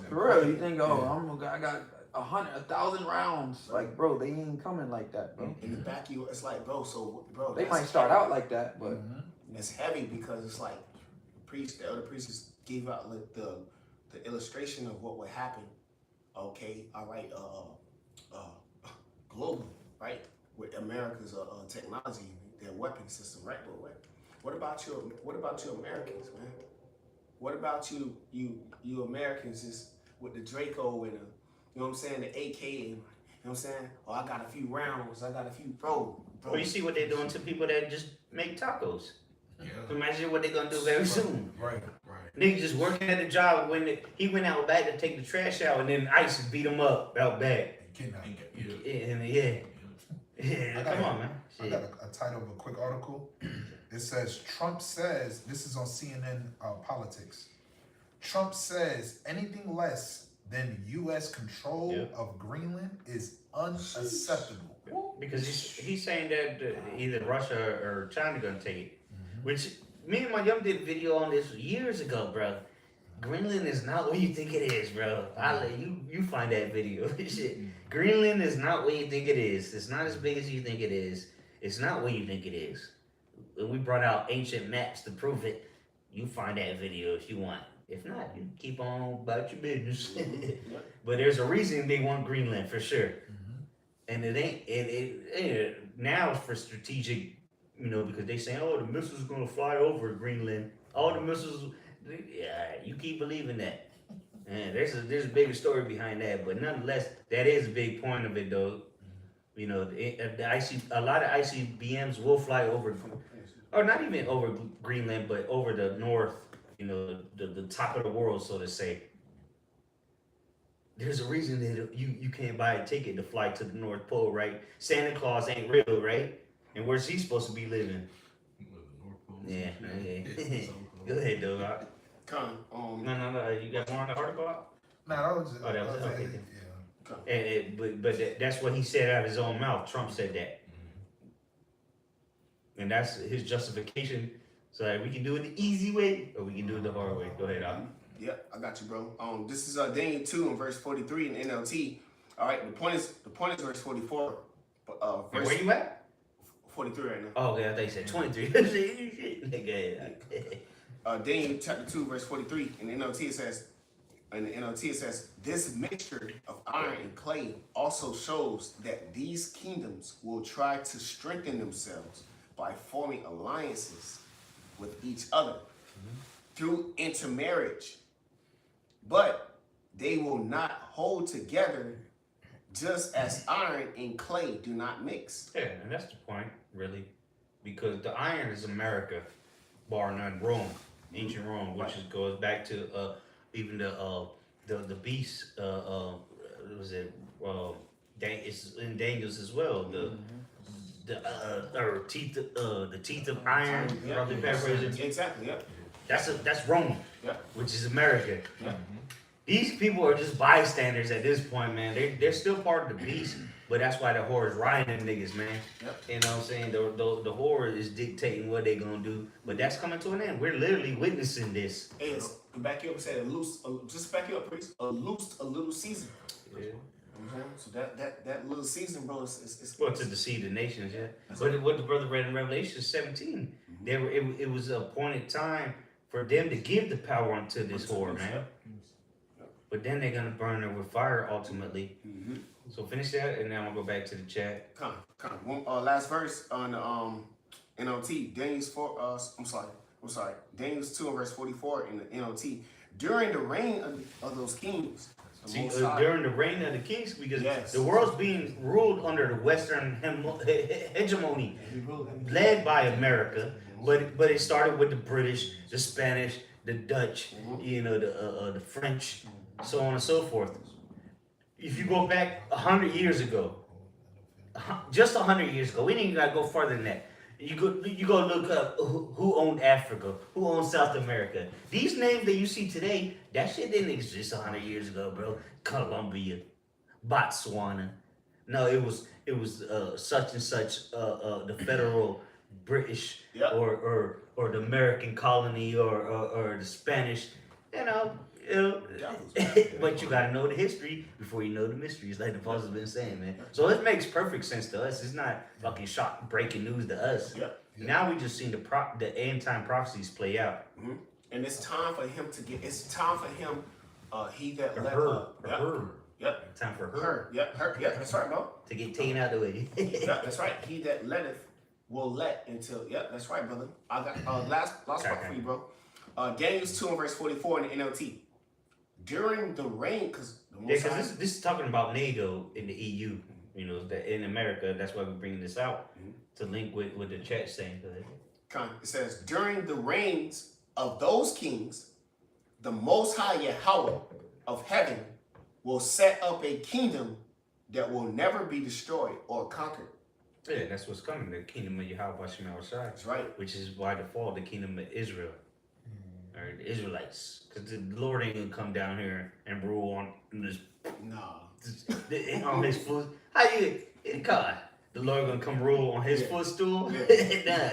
For real, you think, I got 1,000 rounds. Like, bro, they ain't coming like that, bro. In the back, it's like, bro. So, bro, They that's might start out like that, but and it's heavy because it's like the elder preachers gave out like the illustration of what would happen. Okay, all right, global, right? With America's technology, their weapon system, right? But what about you Americans, man? What about you Americans is with the Draco and the, you know what I'm saying, the AK and, you know what I'm saying? Oh, I got a few rounds, I got a few, bro. Well, you see what they're doing to people that just make tacos. Yeah. Imagine what they're gonna do very soon. Right. Niggas just working at the job when he went out back to take the trash out and then ICE beat him up out back. Yeah, come on, man. I got a title of a quick article. It says, Trump says, this is on CNN Politics. Trump says anything less than U.S. control of Greenland is unacceptable. Because he's saying that either Russia or China gonna take it. Which me and my young did a video on this years ago, bro. Greenland is not what you think it is, bro. I'll let you find that video. Shit. Greenland is not what you think it is. It's not as big as you think it is. It's not what you think it is. And we brought out ancient maps to prove it. You find that video if you want. If not, you keep on about your business. But there's a reason they want Greenland for sure. And it ain't it now it's for strategic, because they say, oh, the missiles are gonna fly over Greenland. All the missiles, yeah, you keep believing that. And there's a bigger story behind that, but nonetheless, that is a big point of it, though. A lot of ICBMs will fly over, or not even over Greenland, but over the north. The top of the world, so to say. There's a reason that you can't buy a ticket to fly to the North Pole, right? Santa Claus ain't real, right? And where's he supposed to be living? Yeah. Go ahead, dog. No. You got more on the article? No, that was it. Oh, that was okay. Yeah. But that's what he said out of his own mouth. Trump said that, and that's his justification. So we can do it the easy way, or we can do it the hard way. Go ahead, Al. Yep, I got you, bro. This is Daniel 2 and verse 43 in NLT. All right, the point is verse 44. Where you at? 43 right now. Oh, okay, I thought you said 23. Daniel chapter 2 verse 43 in the NLT it says, this mixture of iron and clay also shows that these kingdoms will try to strengthen themselves by forming alliances with each other through intermarriage, but they will not hold together, just as iron and clay do not mix. Yeah, and that's the point, really, because the iron is America, bar none. Rome, ancient Rome, which goes back to even the beast. Was it? It's in Daniel's as well. The teeth of iron. Exactly. Yep. That's Rome, which is America. Yep. These people are just bystanders at this point, man. They're still part of the beast, but that's why the whore is riding them niggas, man. Yep. You know what I'm saying? The whore is dictating what they gonna do, but that's coming to an end. We're literally witnessing this. Hey, back you up and say just back you up, priest. A little season. Yeah. So that little season, bro, is Well, to deceive the nations, yeah. But what the brother read in Revelation 17, It was a appointed time for them to give the power unto this whore, man. But then they're gonna burn her with fire ultimately. Mm-hmm. So finish that, and then I'm gonna go back to the chat. Come on. Last verse on the NOT. Daniel's 4. I'm sorry. Daniel's 2 and verse 44 in the NOT. During the reign of those kings. See, during the reign of the kings, because Yes. the world's being ruled under the Western hegemony, led by America, but it started with the British, the Spanish, the Dutch, you know, the French, so on and so forth. If you go back 100 years ago, just 100 years ago, we didn't even gotta go farther than that. You go look up who owned Africa, who owned South America. These names that you see today, that shit didn't exist 100 years ago, bro. Colombia, Botswana. No, it was such and such the federal British Yep. or the American colony or the Spanish, you know. But you gotta know the history before you know the mysteries, like the apostle's been saying, man. So it makes perfect sense to us. It's not fucking shock breaking news to us. Yep. Now we just seen the end time prophecies play out. Mm-hmm. And it's time for him to get. It's time for him. He that For let her, Yep. her. Yep. Time for her Her. Yep. Her. Yep. That's right, bro. to get taken out of the way. Yep. That's right. He that letteth will let until. Yep. That's right, brother. I got last part for you, bro. Daniel's 2 and verse 44 in the NLT. During the reign, because Because this is talking about NATO in the EU. You know, that in America, that's why we're bringing this out to link with the chat saying. It says, during the reigns of those kings, the Most High Yahweh of heaven will set up a kingdom that will never be destroyed or conquered. Yeah, that's what's coming. The kingdom of Yahweh Shem Shai. That's right. Which is by default the kingdom of Israel. Or the Israelites. Because the Lord ain't gonna come down here and rule on this Nah. on his foot. How you God? The Lord gonna come rule on his footstool? Yeah. Nah,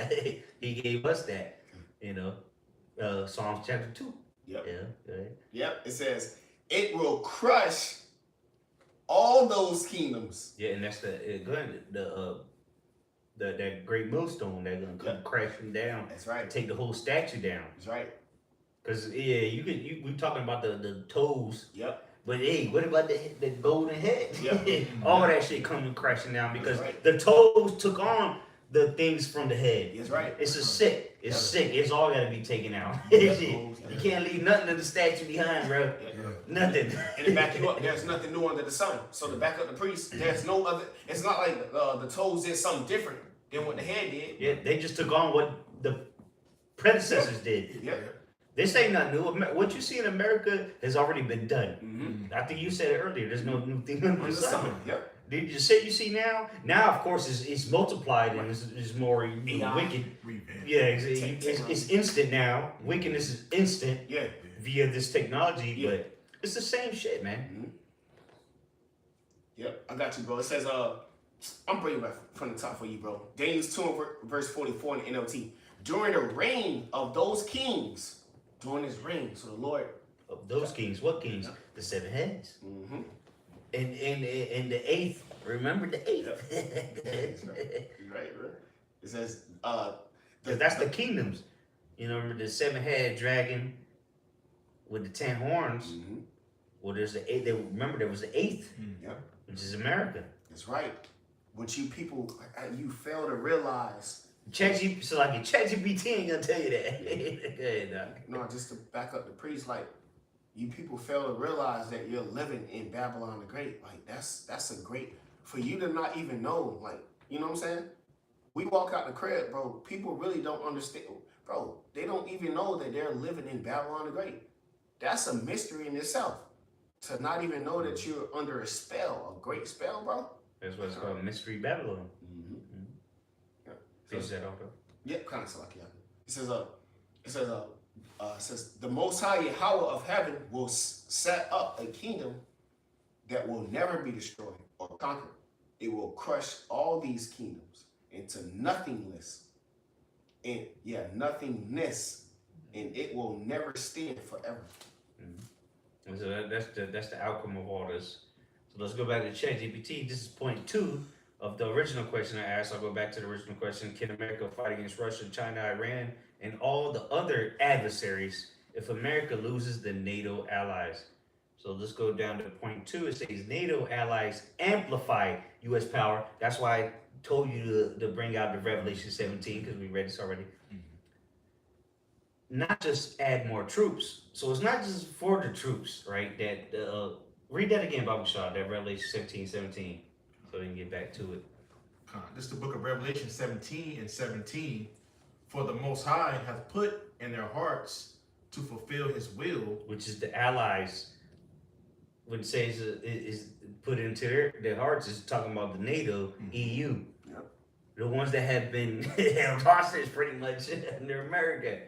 he gave us that. You know. Psalms chapter 2. Yep. Yeah. Right. Yep. It says, it will crush all those kingdoms. Yeah, and that's that great millstone that's gonna come crashing down. That's right. And take the whole statue down. That's right. Cause we're talking about the toes. Yep. But hey, what about the golden head? Yep. All that shit coming crashing down because right. the toes took on the things from the head. That's right. It's a sick. It's sick. It's all gotta be taken out. Yep. You can't leave nothing of the statue behind, bro. Nothing. And to back you up, there's nothing new under the sun. So to back up the priest, there's no other. It's not like the toes did something different than what the head did. Yeah, they just took on what the predecessors did. Yeah. This ain't nothing new. What you see in America has already been done. Mm-hmm. I think you said it earlier. There's no new thing under the sun. Yep. Did you say you see now? Now, of course, it's multiplied and it's more wicked. Yeah, it's instant now. Wickedness is instant Yeah. via this technology, but it's the same shit, man. Mm-hmm. Yep. I got you, bro. It says, I'm bringing back from the top for you, bro. Daniel's 2 and verse 44 in the NLT. During the reign of those kings, during his reign, so the Lord Of those kings, what kings? The 7 heads. Mm-hmm. And the 8th. Remember the 8th. Right. It says, that's the kingdoms. You know, remember the 7-head dragon with the 10 horns. Mm-hmm. Well, there's the 8th. Remember there was the 8th, which is America. That's right. What you people, you fail to realize. ChatGPT ain't gonna tell you that. Good, No, just to back up the priest, like, you people fail to realize that you're living in Babylon the Great. Like, that's a great, for you to not even know, like, you know what I'm saying? We walk out the crib, bro, people really don't understand, bro, they don't even know that they're living in Babylon the Great. That's a mystery in itself. To not even know that you're under a spell, a great spell, bro. That's what it's called, Mystery Babylon. Mm-hmm. Yeah. Finish that off, though. Yeah, kind of like yeah. It says the Most High Yahweh of heaven will set up a kingdom that will never be destroyed or conquered. It will crush all these kingdoms into nothingness, and nothingness, and it will never stand forever. Mm-hmm. So that's the outcome of all this. So let's go back to ChatGPT. This is point 2 of the original question I asked, I'll go back to the original question. Can America fight against Russia, China, Iran, and all the other adversaries if America loses the NATO allies? So let's go down to point 2. It says NATO allies amplify U.S. power. That's why I told you to bring out the Revelation 17, because we read this already. Not just add more troops. So it's not just for the troops, right? That read that again, Bible Shaw, that Revelation 17, so we can get back to it. This is the book of Revelation 17:17. For the Most High hath put in their hearts to fulfill his will. Which is the allies. When it says is put into their hearts, is talking about the NATO, EU. Yep. The ones that have been held hostage pretty much under America.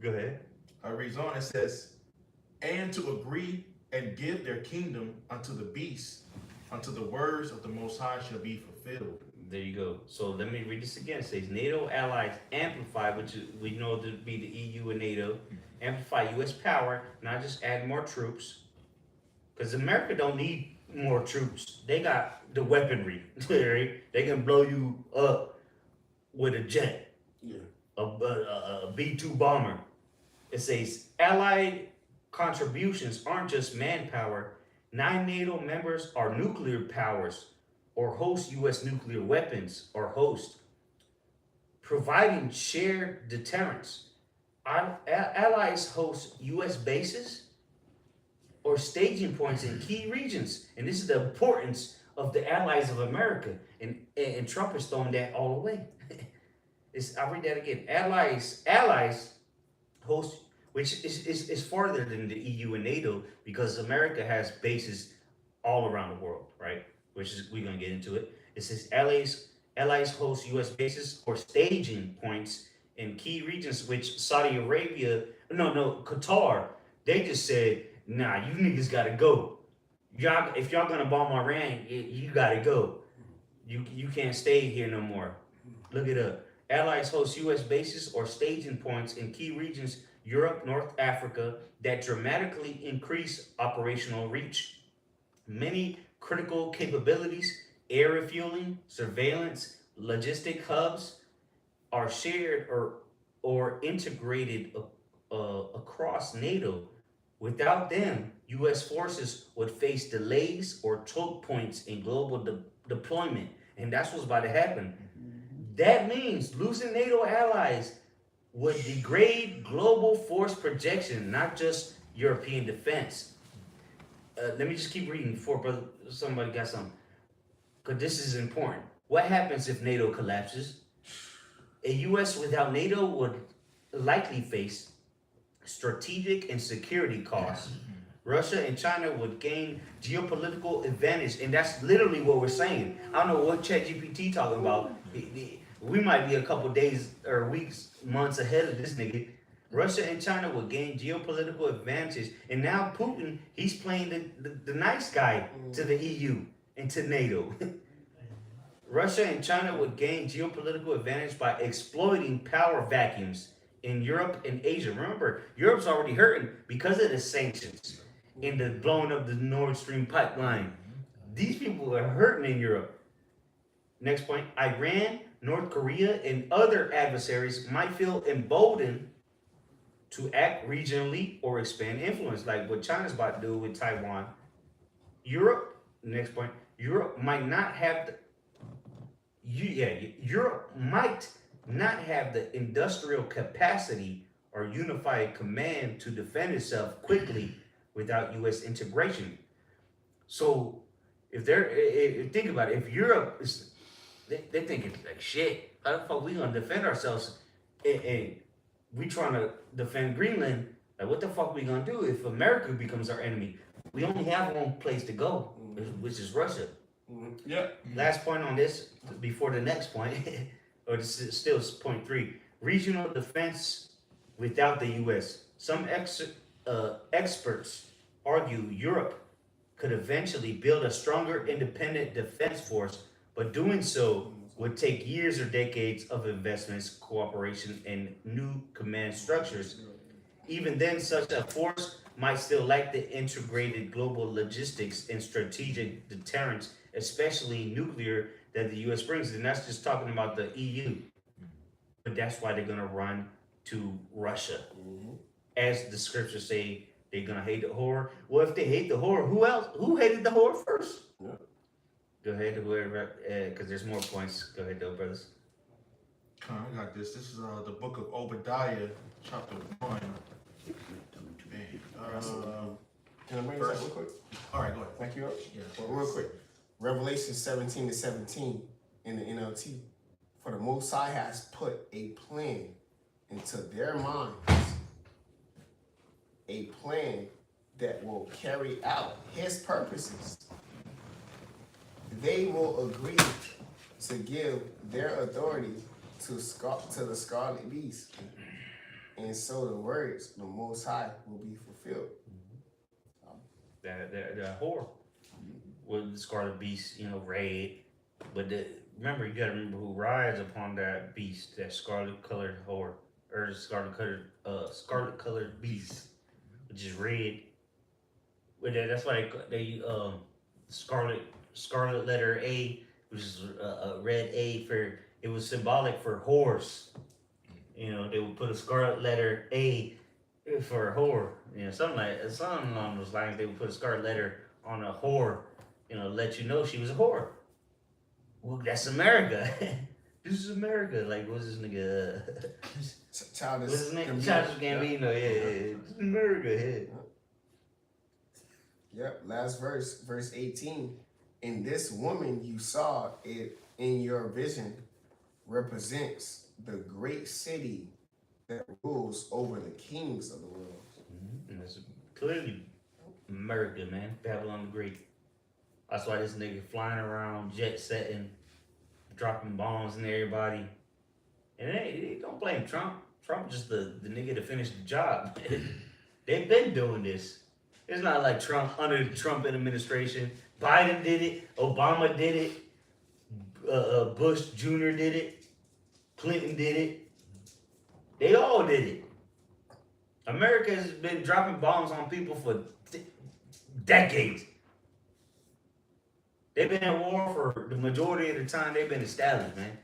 Go ahead. I reads on, it says, and to agree and give their kingdom unto the beast, until the words of the Most High shall be fulfilled. There you go. So let me read this again. It says NATO allies amplify, which we know to be the EU and NATO, amplify U.S. power, not just add more troops. Because America don't need more troops. They got the weaponry. Right? They can blow you up with a jet, Yeah. a B-2 bomber. It says allied contributions aren't just manpower. 9 NATO members are nuclear powers or host U.S. nuclear weapons or host, providing shared deterrence. Allies host U.S. bases or staging points in key regions. And this is the importance of the allies of America. And Trump is throwing that all away. I'll read that again. Allies host, which is farther than the EU and NATO, because America has bases all around the world, right? Which is, we're gonna get into it. It says allies host U.S. bases or staging points in key regions, which Saudi Arabia, Qatar, they just said, nah, you niggas gotta go. If y'all gonna bomb Iran, you gotta go. You can't stay here no more. Look it up. Allies host U.S. bases or staging points in key regions, Europe, North Africa, that dramatically increase operational reach. Many critical capabilities, air refueling, surveillance, logistic hubs are shared or integrated across NATO. Without them, U.S. forces would face delays or choke points in global deployment. And that's what's about to happen. That means losing NATO allies would degrade global force projection, not just European defense. Let me just keep reading before somebody got something. Because this is important. What happens if NATO collapses? A U.S. without NATO would likely face strategic and security costs. Russia and China would gain geopolitical advantage, and that's literally what we're saying. I don't know what ChatGPT talking about. We might be a couple days or weeks, months ahead of this nigga. Russia and China would gain geopolitical advantage, and now Putin, he's playing the nice guy to the EU and to NATO. Russia and China would gain geopolitical advantage by exploiting power vacuums in Europe and Asia. Remember, Europe's already hurting because of the sanctions and the blowing up the Nord Stream pipeline. These people are hurting in Europe. Next point, Iran, North Korea, and other adversaries might feel emboldened to act regionally or expand influence, like what China's about to do with Taiwan. Europe, next point, Europe might not have Europe might not have the industrial capacity or unified command to defend itself quickly without U.S. integration. So if think about it, if Europe is, they think it's like, shit, how the fuck we gonna defend ourselves? And we trying to defend Greenland. Like, what the fuck we gonna do if America becomes our enemy? We only have one place to go, which is Russia. Yeah. Last point on this before the next point, or this is still point 3. Regional defense without the U.S. Some experts argue Europe could eventually build a stronger independent defense force, but doing so would take years or decades of investments, cooperation, and new command structures. Even then, such a force might still lack the integrated global logistics and strategic deterrence, especially nuclear, that the U.S. brings. And that's just talking about the EU. But that's why they're gonna run to Russia. As the scriptures say, they're gonna hate the whore. Well, if they hate the whore, who else? Who hated the whore first? Yeah. Go ahead, whoever, because there's more points. Go ahead, though, brothers. I got this. This is the book of Obadiah, chapter 1. Can I bring this up real quick? All right, go ahead. Thank you. Yeah. Well, real quick. Revelation 17-17 in the NLT. For the Most High has put a plan into their minds, a plan that will carry out his purposes. They will agree to give their authority to the scarlet beast. And so the words, the Most High, will be fulfilled. The whore with the scarlet beast, red. But remember, you gotta remember who rides upon that beast, that scarlet colored whore, or the scarlet colored beast, which is red. But that's why they scarlet letter A, which is a red A for, it was symbolic for horse. They would put a scarlet letter A for a whore. Something along those lines. They would put a scarlet letter on a whore, let you know she was a whore. Well, that's America. This is America. Like, what's this nigga? Childish What's his name? Childish Gambino. Yeah. This is America. Yep. Last verse 18. And this woman you saw it in your vision represents the great city that rules over the kings of the world. And that's clearly America, man. Babylon the Great. That's why this nigga flying around, jet setting, dropping bombs in everybody. And they don't blame Trump. Trump just the nigga to finish the job. They've been doing this. It's not like Trump, under the Trump administration. Biden did it. Obama did it. Bush Jr. did it. Clinton did it. They all did it. America has been dropping bombs on people for decades. They've been at war for the majority of the time they've been established, man.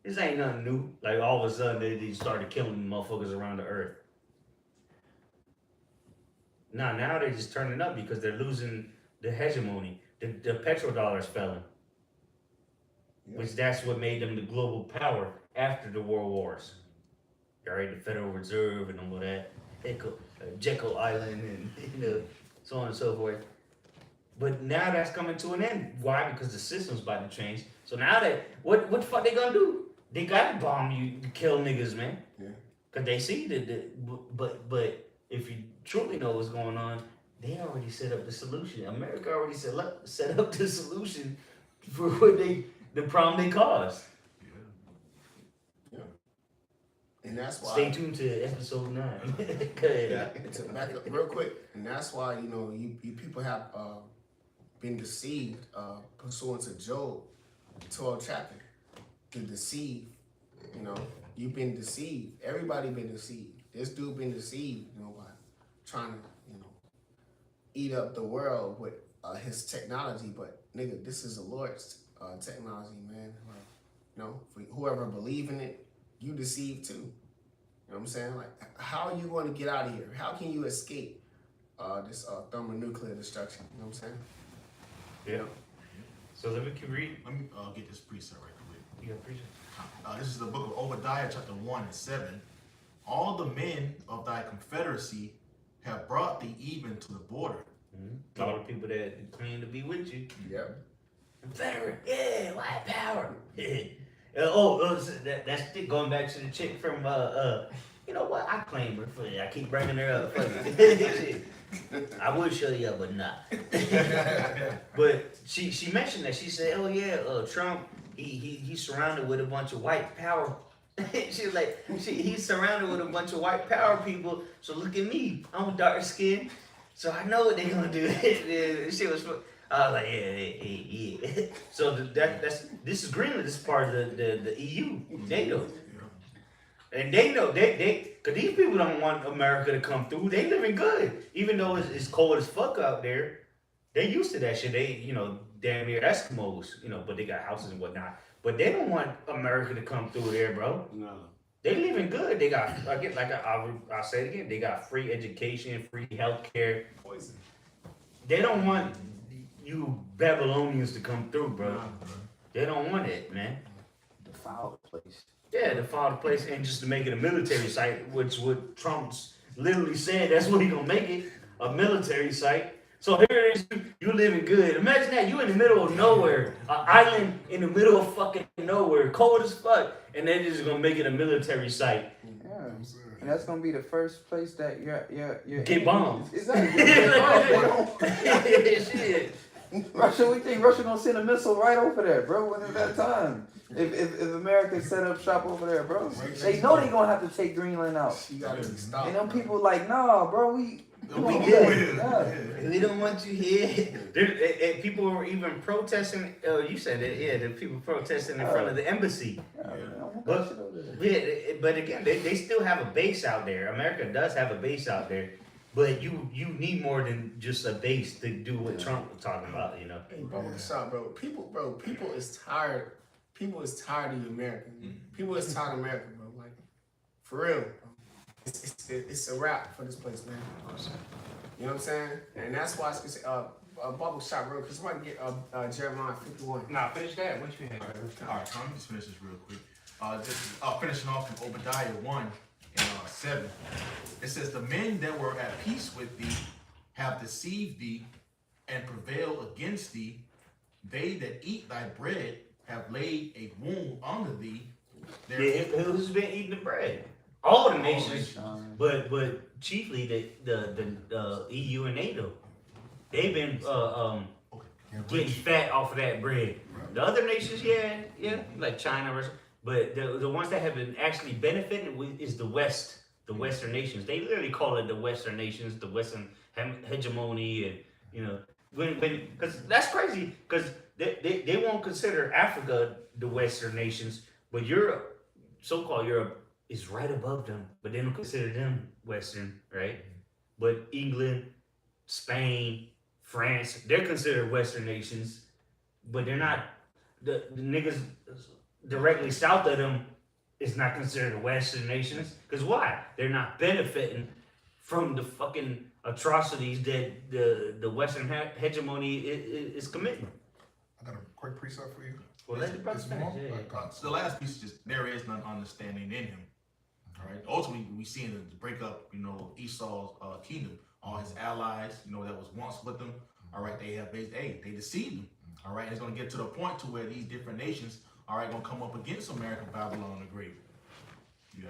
This ain't nothing new. Like, all of a sudden, they started killing motherfuckers around the earth. Now they're just turning up because they're losing the hegemony. The petrodollar's falling. Yep. Which that's what made them the global power after the world wars. All right, the Federal Reserve and all of that. Jekyll Island and, so on and so forth. But now that's coming to an end. Why? Because the system's about to change. So now what the fuck they gonna do? They gotta bomb you to kill niggas, man. Yeah. Cause they see but if you truly know what's going on, they already set up the solution. America already set up the solution for the problem they caused. Yeah. And that's why. Stay tuned to episode 9. Yeah. To back up real quick, and that's why you people have been deceived pursuant to Job 12 chapter to deceive. You've been deceived. Everybody been deceived. This dude been deceived. By trying to eat up the world with his technology. But nigga, this is the Lord's technology, man. For whoever believe in it, you deceived too. You know what I'm saying? Like, how are you going to get out of here? How can you escape this thermonuclear destruction? You know what I'm saying? Yeah. So let me read. Let me get this precept right quick. Yeah, appreciate it. This is the book of Obadiah, chapter 1 and 7. All the men of thy confederacy have brought thee even to the border. Mm-hmm. All the people that claim to be with you. Yep. Confederate, yeah, white power. That's going back to the chick from you know what? I claim her for it. I keep bringing her up. I would show you, but not. But she mentioned that. She said, "Oh yeah, Trump. He's surrounded with a bunch of white power." She was like, he's surrounded with a bunch of white power people. So look at me. I'm dark skinned, so I know what they're gonna do. She was. I was like, yeah. So this is Greenland. This is part of the EU, NATO. And they know cause these people don't want America to come through. They living good, even though it's cold as fuck out there. They used to that shit. They, damn near Eskimos, but they got houses and whatnot. But they don't want America to come through there, bro. No. They living good. They got I'll say it again. They got free education, free healthcare. Poison. They don't want you Babylonians to come through, bro. Nah, bro. They don't want it, man. Defile the place. Yeah, to follow the place and just to make it a military site, which what Trump's literally said, that's what he gonna make it, a military site. So here it is, you living good. Imagine that, you in the middle of nowhere, an island in the middle of fucking nowhere, cold as fuck, and they're just gonna make it a military site. Yeah. And that's gonna be the first place that your Get bombed. Exactly. Shit. Russia, we think Russia gonna send a missile right over there, bro. When is that time? If America set up shop over there, bro, they know they gonna have to take Greenland out. She gotta be stopped. And them people like, nah, bro, we We good. good. We don't want you here. People were even protesting. You said it, yeah. The people protesting in front of the embassy. But again, they still have a base out there. America does have a base out there, but you need more than just a base to do what Trump was talking about. Hey, bro, what's up, bro? People is tired. People is tired of America. People is tired of America, bro. Like, for real. It's a wrap for this place, man. You know what I'm saying? And that's why it's a bubble shot, real. Cause somebody get Jeremiah 51. Nah, finish that. What you had? All right, let me just finish this real quick. Finishing off from Obadiah 1 and 7. It says, the men that were at peace with thee have deceived thee and prevailed against thee. They that eat thy bread have laid a wound under thee. Who's been eating the bread? All the nations, but chiefly the EU and NATO. They've been getting fat off of that bread. The other nations, yeah, like China, Russia, but the ones that have been actually benefiting is the West, the Western nations. They literally call it the Western nations, the Western hegemony, and because that's crazy, because they won't consider Africa the Western nations, but Europe, so-called Europe, is right above them, but they don't consider them Western, right? But England, Spain, France, they're considered Western nations, but they're not. The niggas directly south of them is not considered Western nations. Because why? They're not benefiting from the fucking atrocities that the Western hegemony is committing. I got a quick precept for you. Well, let the brother finish. So the last piece is just, there is none understanding in him. All right. Ultimately, we see the breakup, Esau's kingdom, all his allies, that was once with them. All right, they deceived him. All right, and it's going to get to the point to where these different nations, all right, going to come up against America, Babylon the Great. You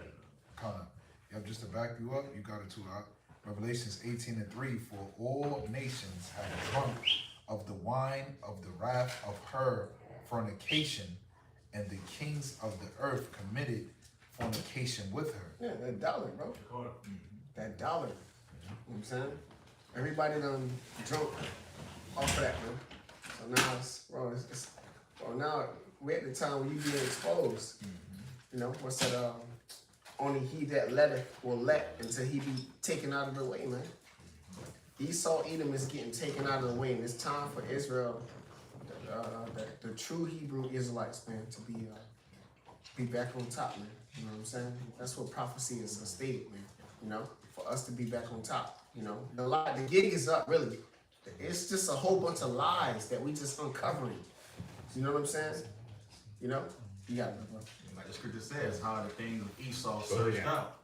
got it. Yep, just to back you up, you got it too. Revelations 18:3. For all nations have drunk of the wine of the wrath of her fornication, and the kings of the earth committed fornication with her. Yeah, that dollar, bro. That dollar. You know what I'm saying? Everybody done drunk off of that, man. So now now we're at the time when you being exposed. What's that? Only he that letteth will let until he be taken out of the way, man. Esau, Edom is getting taken out of the way, and it's time for Israel, the true Hebrew Israelites, man, to be back on top, man. You know what I'm saying? That's what prophecy is stated, man. For us to be back on top. The gig is up, really. It's just a whole bunch of lies that we just uncovering. You know what I'm saying? You got it, bro. Like the scripture says, how the things of Esau searched out.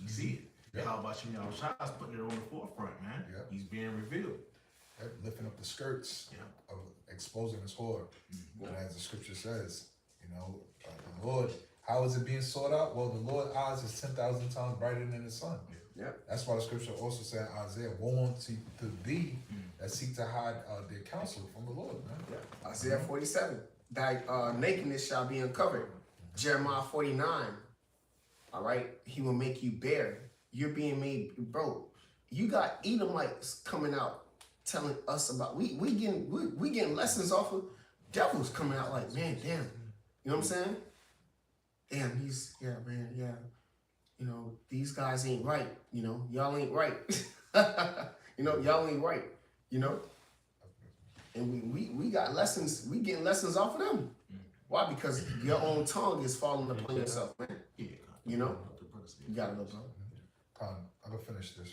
You see it. Yeah. How about you, Shah's putting it on the forefront, man. Yeah. He's being revealed. Lifting up the skirts of exposing his whore. And as the scripture says, the Lord, how is it being sought out? Well, the Lord's eyes is 10,000 times brighter than the sun. Yep. That's why the scripture also said, Isaiah, woe unto thee that seek to hide their counsel from the Lord, man. Yeah. Isaiah 47, thy nakedness shall be uncovered. Jeremiah 49, all right, he will make you bare. You're being made, bro. You got Edomites coming out telling us about, we getting lessons off of devils coming out like, man, damn. You know what I'm saying? damn, man, you know, these guys ain't right, you know, y'all ain't right. You know, y'all ain't right, you know? And we got lessons, we getting lessons off of them. Why? Because your own tongue is falling upon yourself, man. Yeah. You know? You got it, little bro. I'm gonna finish this.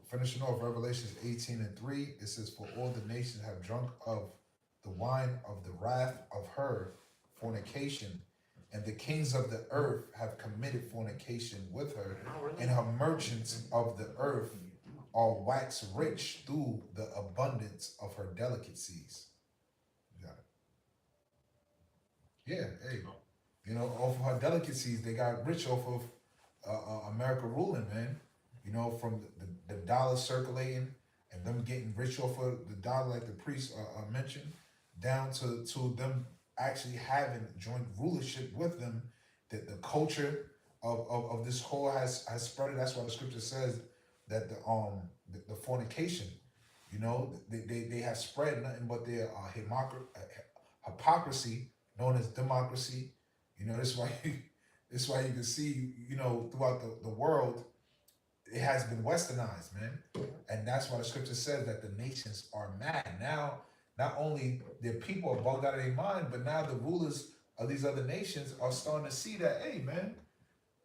Finishing off Revelations 18:3, it says, "For all the nations have drunk of the wine of the wrath of her fornication, and the kings of the earth have committed fornication with her, and her merchants of the earth are waxed rich through the abundance of her delicacies." You got it. Yeah, hey, you know, off of her delicacies, they got rich off of America ruling, man. You know, from the dollar circulating and them getting rich off of the dollar, like the priest mentioned, down to them actually having joint rulership with them. That the culture of this whole has spread. That's why the scripture says that the fornication, you know, they have spread nothing but their hypocrisy, known as democracy. You know, that's why you can see, you know, throughout the world, it has been westernized, man. And that's why the scripture says that the nations are mad. Now, not only their people are bugged out of their mind, but now the rulers of these other nations are starting to see that, hey, man,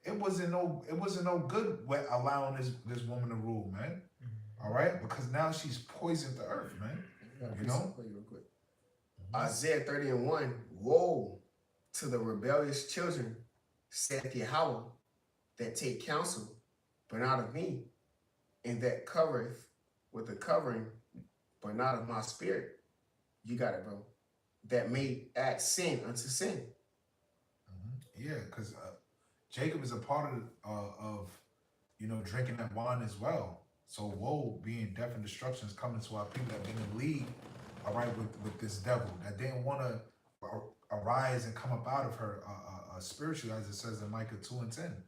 it wasn't no good allowing this woman to rule, man. All right? Because now she's poisoned the earth, man. You know? Real quick. Isaiah 30:1, woe to the rebellious children, saith Yahweh, that take counsel, but not of me, and that covereth with a covering, but not of my spirit. You got it, bro. That may add sin unto sin. Yeah, because Jacob is a part of you know, drinking that wine as well. So woe, being death and destruction, is coming to our people that didn't lead, all right, with this devil, that didn't want to arise and come up out of her spiritually, as it says in Micah 2:10.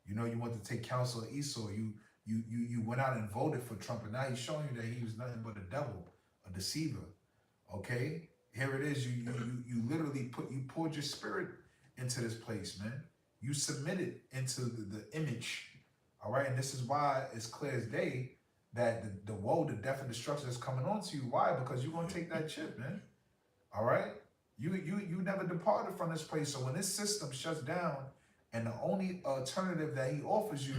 You know, you want to take counsel of Esau. You went out and voted for Trump, and now he's showing you that he was nothing but a devil, a deceiver. Okay, here it is. You literally poured your spirit into this place, man. You submitted into the image. All right, and this is why it's clear as day that the woe, the death and destruction is coming on to you. Why? Because you're gonna take that chip, man. All right, you never departed from this place. So when this system shuts down, and the only alternative that he offers you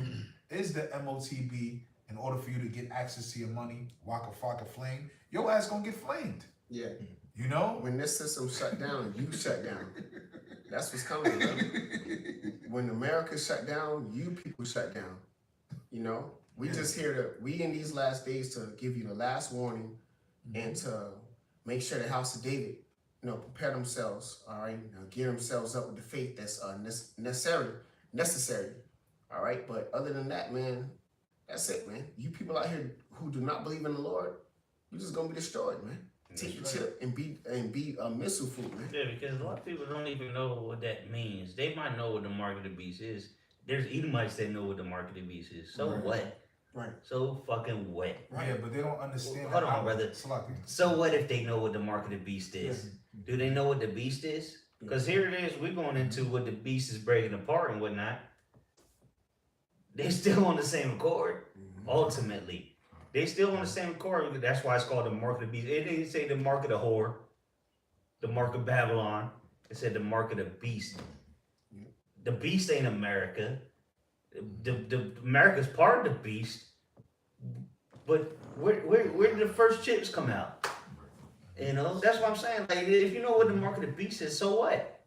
is the MOTB in order for you to get access to your money, Waka Flocka Flame, your ass gonna get flamed. Yeah. You know? When this system shut down, you shut down. That's what's coming, bro. When America shut down, you people shut down. You know? We just here we in these last days to give you the last warning and to make sure the house of David, you know, prepare themselves, all right, gear themselves up with the faith that's necessary, all right. But other than that, man, that's it, man. You people out here who do not believe in the Lord, you're just gonna be destroyed, man. Take your chip and be a missile food, man. Yeah, because a lot of people don't even know what that means. They might know what the mark of the beast is. There's Edomites that know what the mark of the beast is. So what? Right. So fucking what? Right. Yeah, but they don't understand. Hold on, brother. Sloppy. So what if they know what the mark of the beast is? Do they know what the beast is? Because here it is, we're going into what the beast is breaking apart and whatnot. They still on the same accord, ultimately. They still on the same accord. That's why it's called the mark of the beast. It didn't say the mark of the whore, the mark of Babylon. It said the mark of the beast. The beast ain't America. The America's part of the beast. But where did the first chips come out? You know, that's what I'm saying. Like, if you know what the mark of the beast is, so what?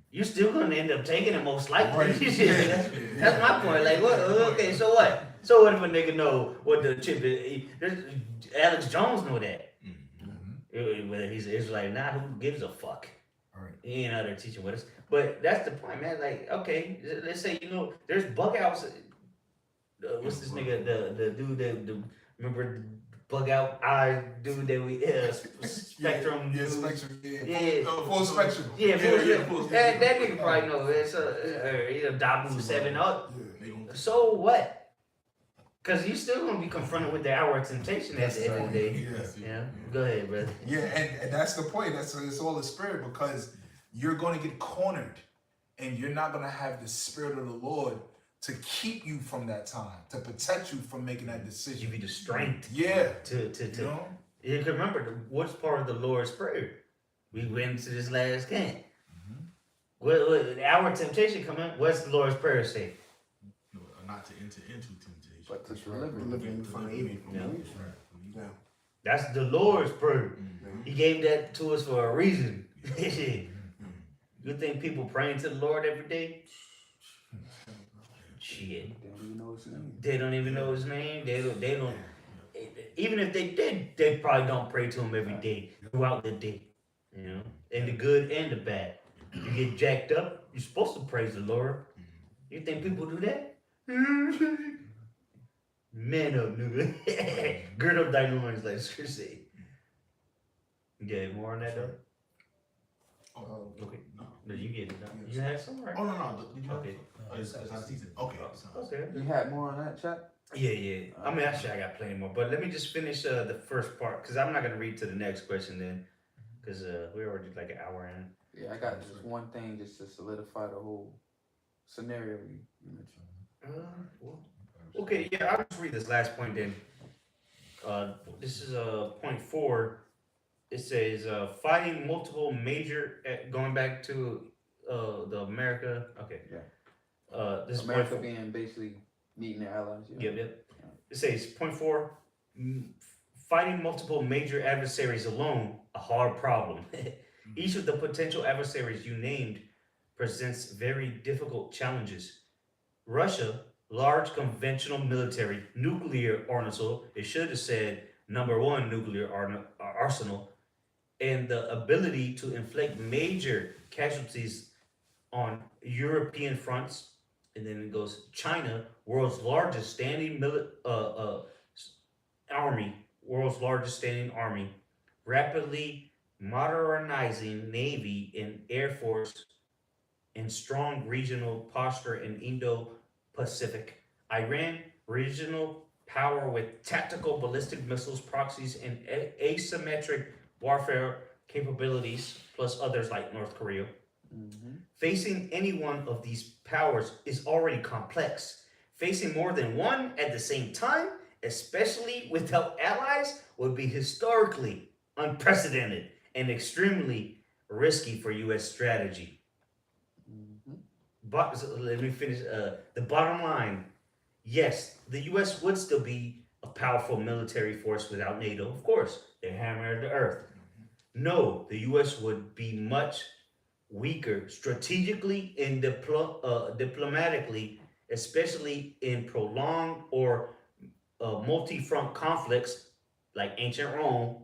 You're still gonna end up taking it most likely. Right. That's my point. Like, what? Okay, so what? So what if a nigga know what the chip is? Alex Jones know that. Whether he's an Israelite or not, who gives a fuck? Right. He ain't out there teaching with us. But that's the point, man. Like, okay, let's say, you know, there's bug outs. What's this nigga? The dude that remember bug out eye dude that we spectrum. Yeah, spectrum. Yeah. Full spectrum. Yeah, full spectrum. That nigga probably know. It's Dabu 7 up. So what? Because you still gonna be confronted with the hour of temptation at the end of the day. Yeah. Go ahead, brother. Yeah, and that's the point. It's all the spirit, because you're going to get cornered. and you're not gonna have the spirit of the Lord to keep you from that time, to protect you from making that decision. Give you the strength. Yeah. To You know? You can remember what's part of the Lord's prayer. We went into this last camp. What our temptation come in. What's the Lord's prayer say? No, not to enter into temptation. But to Deliver me from evil. Yeah. Yeah. That's the Lord's prayer. Mhm. He gave that to us for a reason. You think people praying to the Lord every day? Shit. They don't even know his name. They don't even know his name. They don't. Even if they did, they probably don't pray to him every day, throughout the day. You know, in the good and the bad. You get jacked up, you're supposed to praise the Lord. You think people do that? Man up, nigga. Gird up thy loins, like the scripture say. Yeah, more on that though? Oh, Okay. no. No, you get it done. You had some, right? Oh, no. Did you Okay. It's not season. Okay. Okay. You had more on that, chat? Yeah. I mean, actually, I got plenty more, but let me just finish the first part because I'm not gonna read to the next question then, because we already like an hour in. Yeah, I got just one thing just to solidify the whole scenario you mentioned. Okay, yeah, I'll just read this last point then. This is point 4. It says fighting multiple major, going back to the America. Okay. Yeah. This America is point 4. being basically meeting their allies. Yeah. Yep. It says point 4. Fighting multiple major adversaries alone, a hard problem. Each of the potential adversaries you named presents very difficult challenges. Russia, large conventional military nuclear arsenal, it should have said #1 nuclear arsenal, and the ability to inflict major casualties on European fronts. And then it goes China, world's largest standing army, rapidly modernizing navy and air force, and strong regional posture in Indo-Pacific. Iran, regional power with tactical ballistic missiles, proxies, and asymmetric warfare capabilities, plus others like North Korea. Facing any one of these powers is already complex. Facing more than one at the same time, especially without allies, would be historically unprecedented and extremely risky for U.S. strategy. But so let me finish. The bottom line: yes, the U.S. would still be a powerful military force without NATO. Of course, they hammered the earth. No, the U.S. would be much weaker strategically and diplomatically, especially in prolonged or multi-front conflicts like ancient Rome.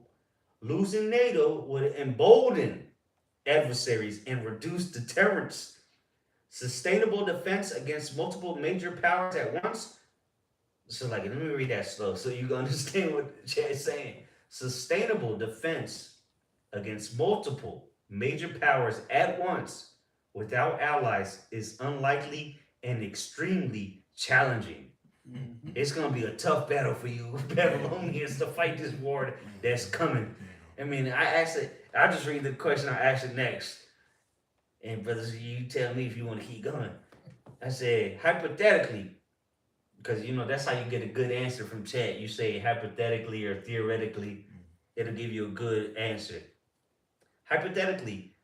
Losing NATO would embolden adversaries and reduce deterrence. Sustainable defense against multiple major powers at once. So, like, let me read that slow so you can understand what the chat is saying. Sustainable defense against multiple major powers at once without allies is unlikely and extremally challenging. It's gonna be a tough battle for you Babylonians to fight this war that's coming. I mean, I'll just read the question I asked it next. And brothers, you tell me if you want to keep going. I said, hypothetically, because you know that's how you get a good answer from chat. You say hypothetically or theoretically, it'll give you a good answer. Hypothetically,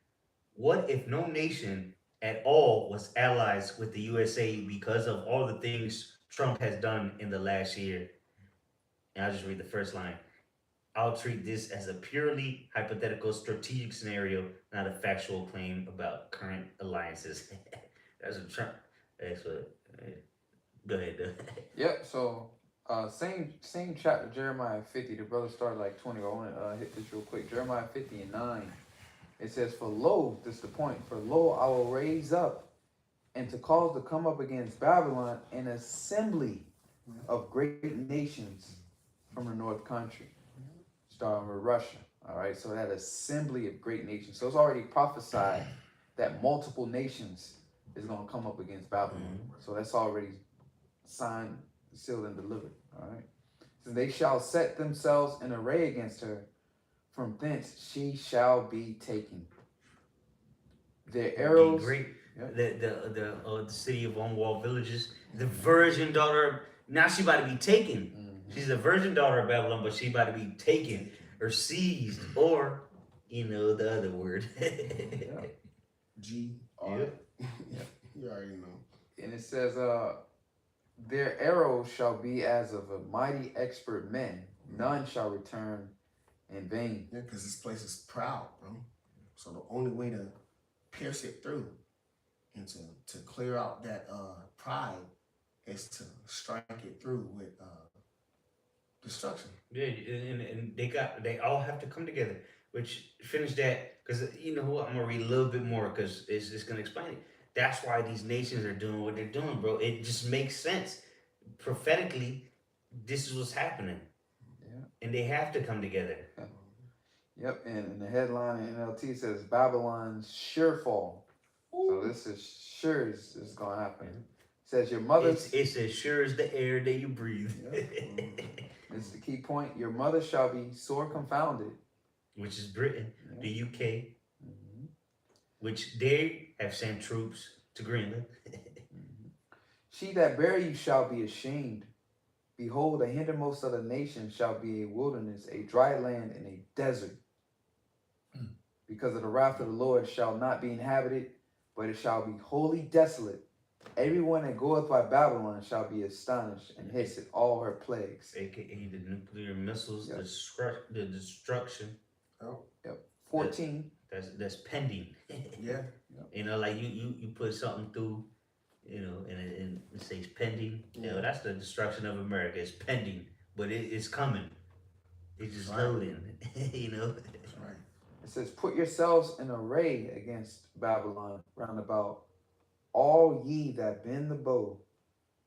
what if no nation at all was allies with the USA because of all the things Trump has done in the last year? And I'll just read the first line. I'll treat this as a purely hypothetical strategic scenario, not a factual claim about current alliances. That's a Trump. That's what. Go ahead, though. Yep. So, same chapter, Jeremiah 50. The brother started like 20. I want to hit this real quick. Jeremiah 50 and 9. It says, "For lo," this is the point. "For lo, I will raise up, and to cause to come up against Babylon an assembly of great nations from the north country." Starting with Russia. All right, so that assembly of great nations. So it's already prophesied that multiple nations is going to come up against Babylon. So that's already signed, sealed, and delivered. All right. So they shall set themselves in array against her. From thence she shall be taken. Their arrows. Yep. The city of unwalled villages, the virgin daughter. Now she about to be taken. She's the virgin daughter of Babylon, but she about to be taken or seized, or the other word. Yeah. G R. Yep. You already know. And it says, their arrows shall be as of a mighty expert men. None shall return in vain. Yeah, because this place is proud, bro. So the only way to pierce it through and to clear out that pride is to strike it through with destruction. Yeah, and they all have to come together. Which finish that, because you know what, I'm gonna read a little bit more because it's gonna explain it. That's why these nations are doing what they're doing, bro. It just makes sense prophetically. This is what's happening, Yeah. and they have to come together. Yep. And the headline in NLT says Babylon's sure fall. So this is sure is gonna happen. It says your mother's. It's as sure as the air that you breathe. This is the key point. Your mother shall be sore confounded. Which is Britain, the UK, Mm-hmm. which they have sent troops to Greenland. She that bare you shall be ashamed. Behold, the hindermost of the nations shall be a wilderness, a dry land, and a desert. Because of the wrath of the Lord shall not be inhabited, but it shall be wholly desolate. Everyone that goeth by Babylon shall be astonished and hiss at all her plagues. AKA the nuclear missiles, Yep. the destruction. Oh, 14. That's pending. yeah. Like you put something through, and it says pending. That's the destruction of America. It's pending, but it's coming. It's just loading. That's right. It says, put yourselves in array against Babylon round about. All ye that bend the bow,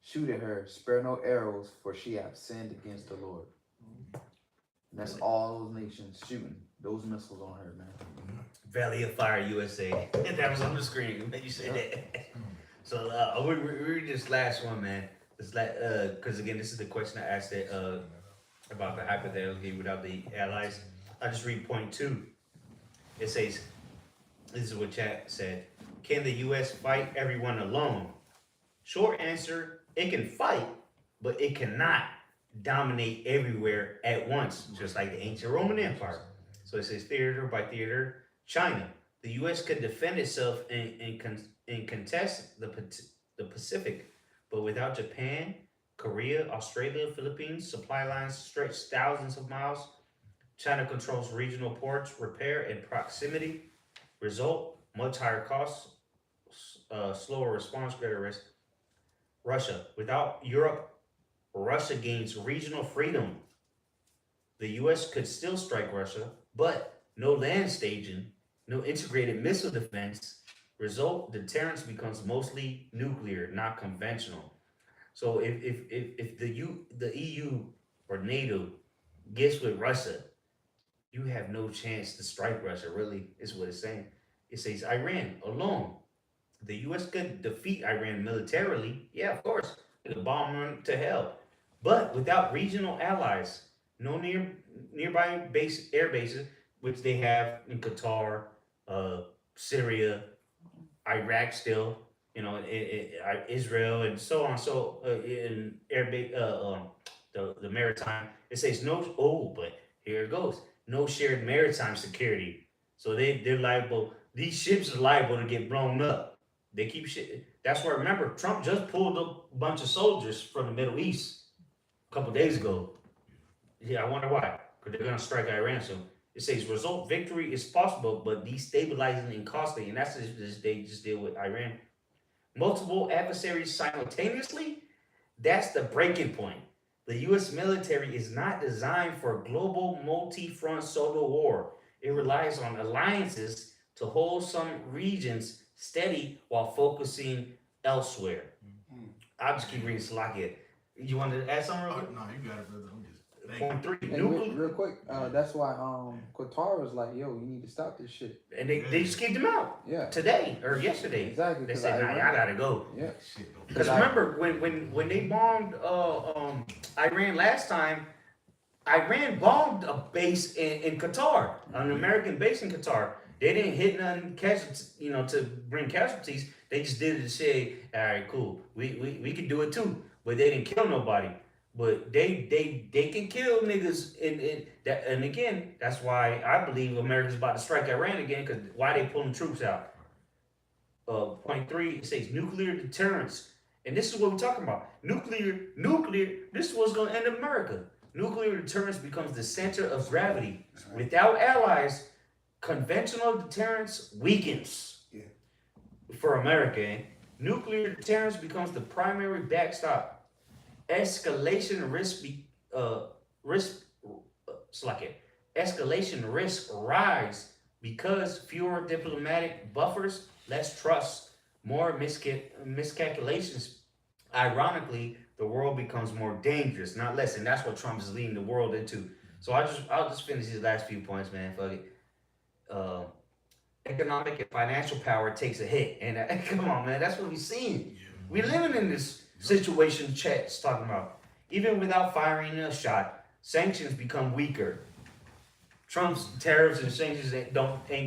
shoot at her, spare no arrows, for she hath sinned against the Lord. And that's all those nations shooting those missiles on her, man. Valley of Fire, USA. That was on the screen. You said that. So we read this last one, man. It's like because again, this is the question I asked it about the hypothetical without the allies. I just read point 2. It says, this is what chat said. Can the U.S. fight everyone alone? Short answer, it can fight, but it cannot dominate everywhere at once, just like the ancient Roman Empire. So it says theater by theater. China. The U.S. could defend itself and contest the Pacific, but without Japan, Korea, Australia, Philippines, supply lines stretch thousands of miles. China controls regional ports, repair, and proximity. Result, much higher costs, slower response, greater risk. Russia. Without Europe, Russia gains regional freedom. The U.S. could still strike Russia, but no land staging, no integrated missile defense. Result, deterrence becomes mostly nuclear, not conventional. So if the EU or NATO gets with Russia, you have no chance to strike Russia, really, is what it's saying. It says Iran alone. The U.S. could defeat Iran militarily. Yeah, of course. It could bomb them to hell. But without regional allies, no nearby air bases, which they have in Qatar, Syria, Iraq still, Israel, and so on. So in air base, the maritime, it says no. But here it goes. No shared maritime security. So they're liable. These ships are liable to get blown up. They keep shit. That's why, remember, Trump just pulled a bunch of soldiers from the Middle East a couple days ago. Yeah, I wonder why. Because they're going to strike Iran soon. It says result victory is possible, but destabilizing and costly. And that's just they just deal with Iran. Multiple adversaries simultaneously? That's the breaking point. The U.S. military is not designed for a global multi-front solo war. It relies on alliances to hold some regions steady while focusing elsewhere. I'll just keep reading Slovakia. You want to add something real quick? No, you got it, brother. I'm just Point 3. And real quick, that's why Qatar was like, yo, you need to stop this shit. And they just kicked him out Yeah. today or yesterday. Exactly. They 'cause said, nah, y'all gotta go. Yeah. shit, though. Because remember, when they bombed Iran last time, Iran bombed a base in Qatar, an American base in Qatar. They didn't hit nothing casualties, to bring casualties. They just did it to say, all right, cool, we can do it too. But they didn't kill nobody. But they can kill niggas, and again, that's why I believe America's about to strike Iran again. Because why they pulling troops out? Point 3, it says nuclear deterrence, and this is what we're talking about. Nuclear. This is what's going to end America. Nuclear deterrence becomes the center of gravity. Right. Without allies, conventional deterrence weakens. Yeah. For America, nuclear deterrence becomes the primary backstop. Escalation escalation risk rise because fewer diplomatic buffers, less trust, more miscalculations. Ironically, the world becomes more dangerous, not less, and that's what Trump is leading the world into. So I'll just finish these last few points, man. Fuck it. Economic and financial power takes a hit, and come on, man, that's what we're seeing. We living in this situation Chet's talking about. Even without firing a shot, sanctions become weaker. Trump's tariffs and sanctions ain't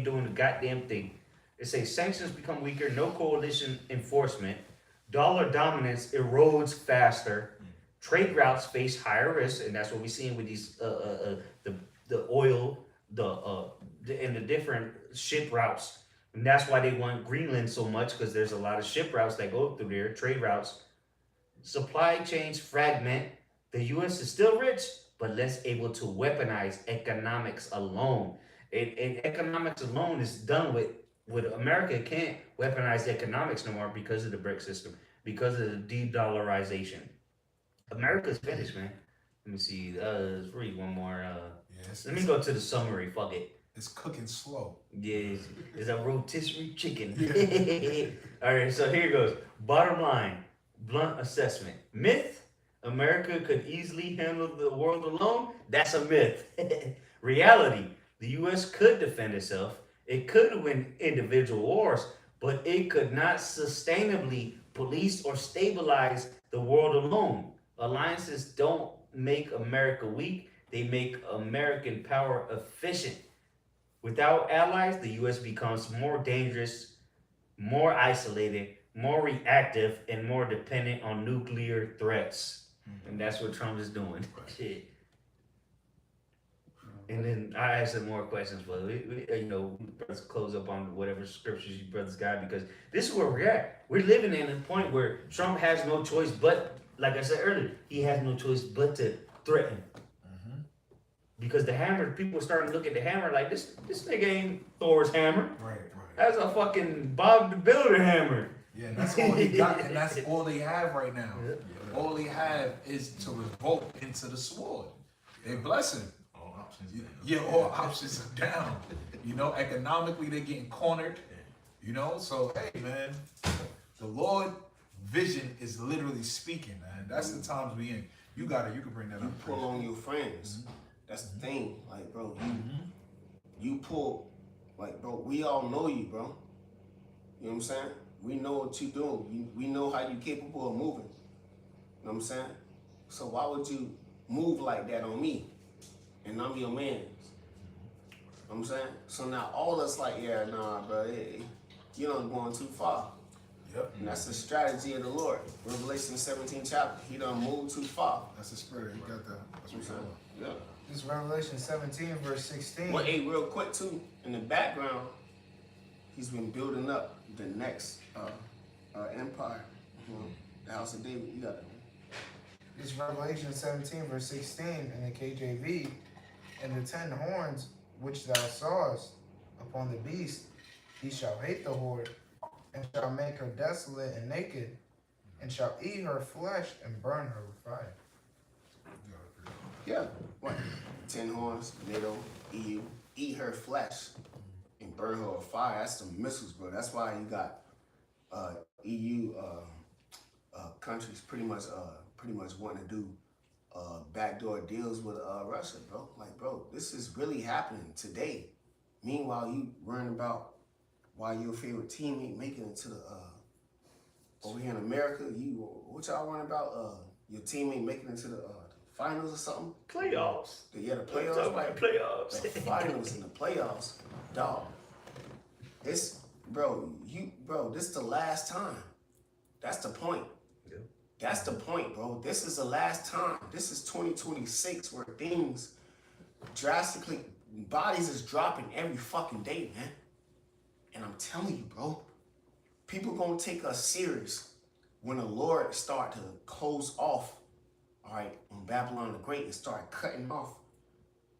doing the goddamn thing. It says sanctions become weaker, no coalition enforcement, dollar dominance erodes faster, trade routes face higher risk, and that's what we're seeing with these the oil, and the different ship routes. And that's why they want Greenland so much, because there's a lot of ship routes that go through there, trade routes. Supply chains fragment. The U.S. is still rich, but less able to weaponize economics alone. And economics alone is done with America can't weaponize economics no more because of the BRIC system, because of the de-dollarization. America's finished, man. Let me see. Let's read one more. Let me go to the summary. Fuck it. It's cooking slow. Yeah, it's a rotisserie chicken. All right, so here goes. Bottom line. Blunt assessment. Myth, America could easily handle the world alone. That's a myth. Reality, the U.S. could defend itself. It could win individual wars, but it could not sustainably police or stabilize the world alone. Alliances don't make America weak. They make American power efficient. Without allies, the U.S. becomes more dangerous, more isolated, more reactive, and more dependent on nuclear threats. And that's what Trump is doing. Shit. And then I asked some more questions, but let's close up on whatever scriptures you brothers got, because this is where we're at. We're living in a point where Trump has no choice but, like I said earlier, he has no choice but to threaten. Because the hammer, people are starting to look at the hammer like this nigga ain't Thor's hammer. Right. That's a fucking Bob the Builder hammer. Yeah, and that's all he got, and that's all they have right now. Yeah. All they have is to revolt into the sword. They bless him. All options. Yeah, all options are down. Economically they're getting cornered. So hey man, the Lord vision is literally speaking, man. That's the times we in. You can bring that You up. pull on your friends. That's the thing. Like, bro, you pull, like, bro, we all know you, bro. You know what I'm saying? We know what you doing. We know how you capable of moving. You know what I'm saying? So why would you move like that on me? And I'm your man. You know what I'm saying? So now all us like, yeah, nah, bro, you're not going too far. Yep. And that's the strategy of the Lord. Revelation 17 chapter. He done moved too far. That's the spirit. You got that. That's what I'm saying. Yeah. This is Revelation 17, verse 16. Well, hey, real quick too, in the background, he's been building up the next empire. The House of David. You got it. This is Revelation 17, verse 16 in the KJV. And the 10 horns which thou sawest upon the beast, he shall hate the whore, and shall make her desolate and naked, and shall eat her flesh and burn her with fire. Yeah. What? 10 horns, NATO, EU, eat her flesh and burn her with fire. That's some missiles, bro. That's why you got EU countries pretty much wanting to do backdoor deals with Russia, bro. Like, bro, this is really happening today. Meanwhile, you worrying about why your favorite teammate making it to the over here in America. What y'all worrying about? Your teammate making it to the finals or something? Playoffs. The playoffs. Talking about playoffs. The finals and the playoffs, dog. It's this is the last time. That's the point. Yeah. That's the point, bro. This is the last time. This is 2026 where things drastically, bodies is dropping every fucking day, man. And I'm telling you, bro, people gonna take us serious when the Lord start to close off, all right, on Babylon the Great and start cutting off,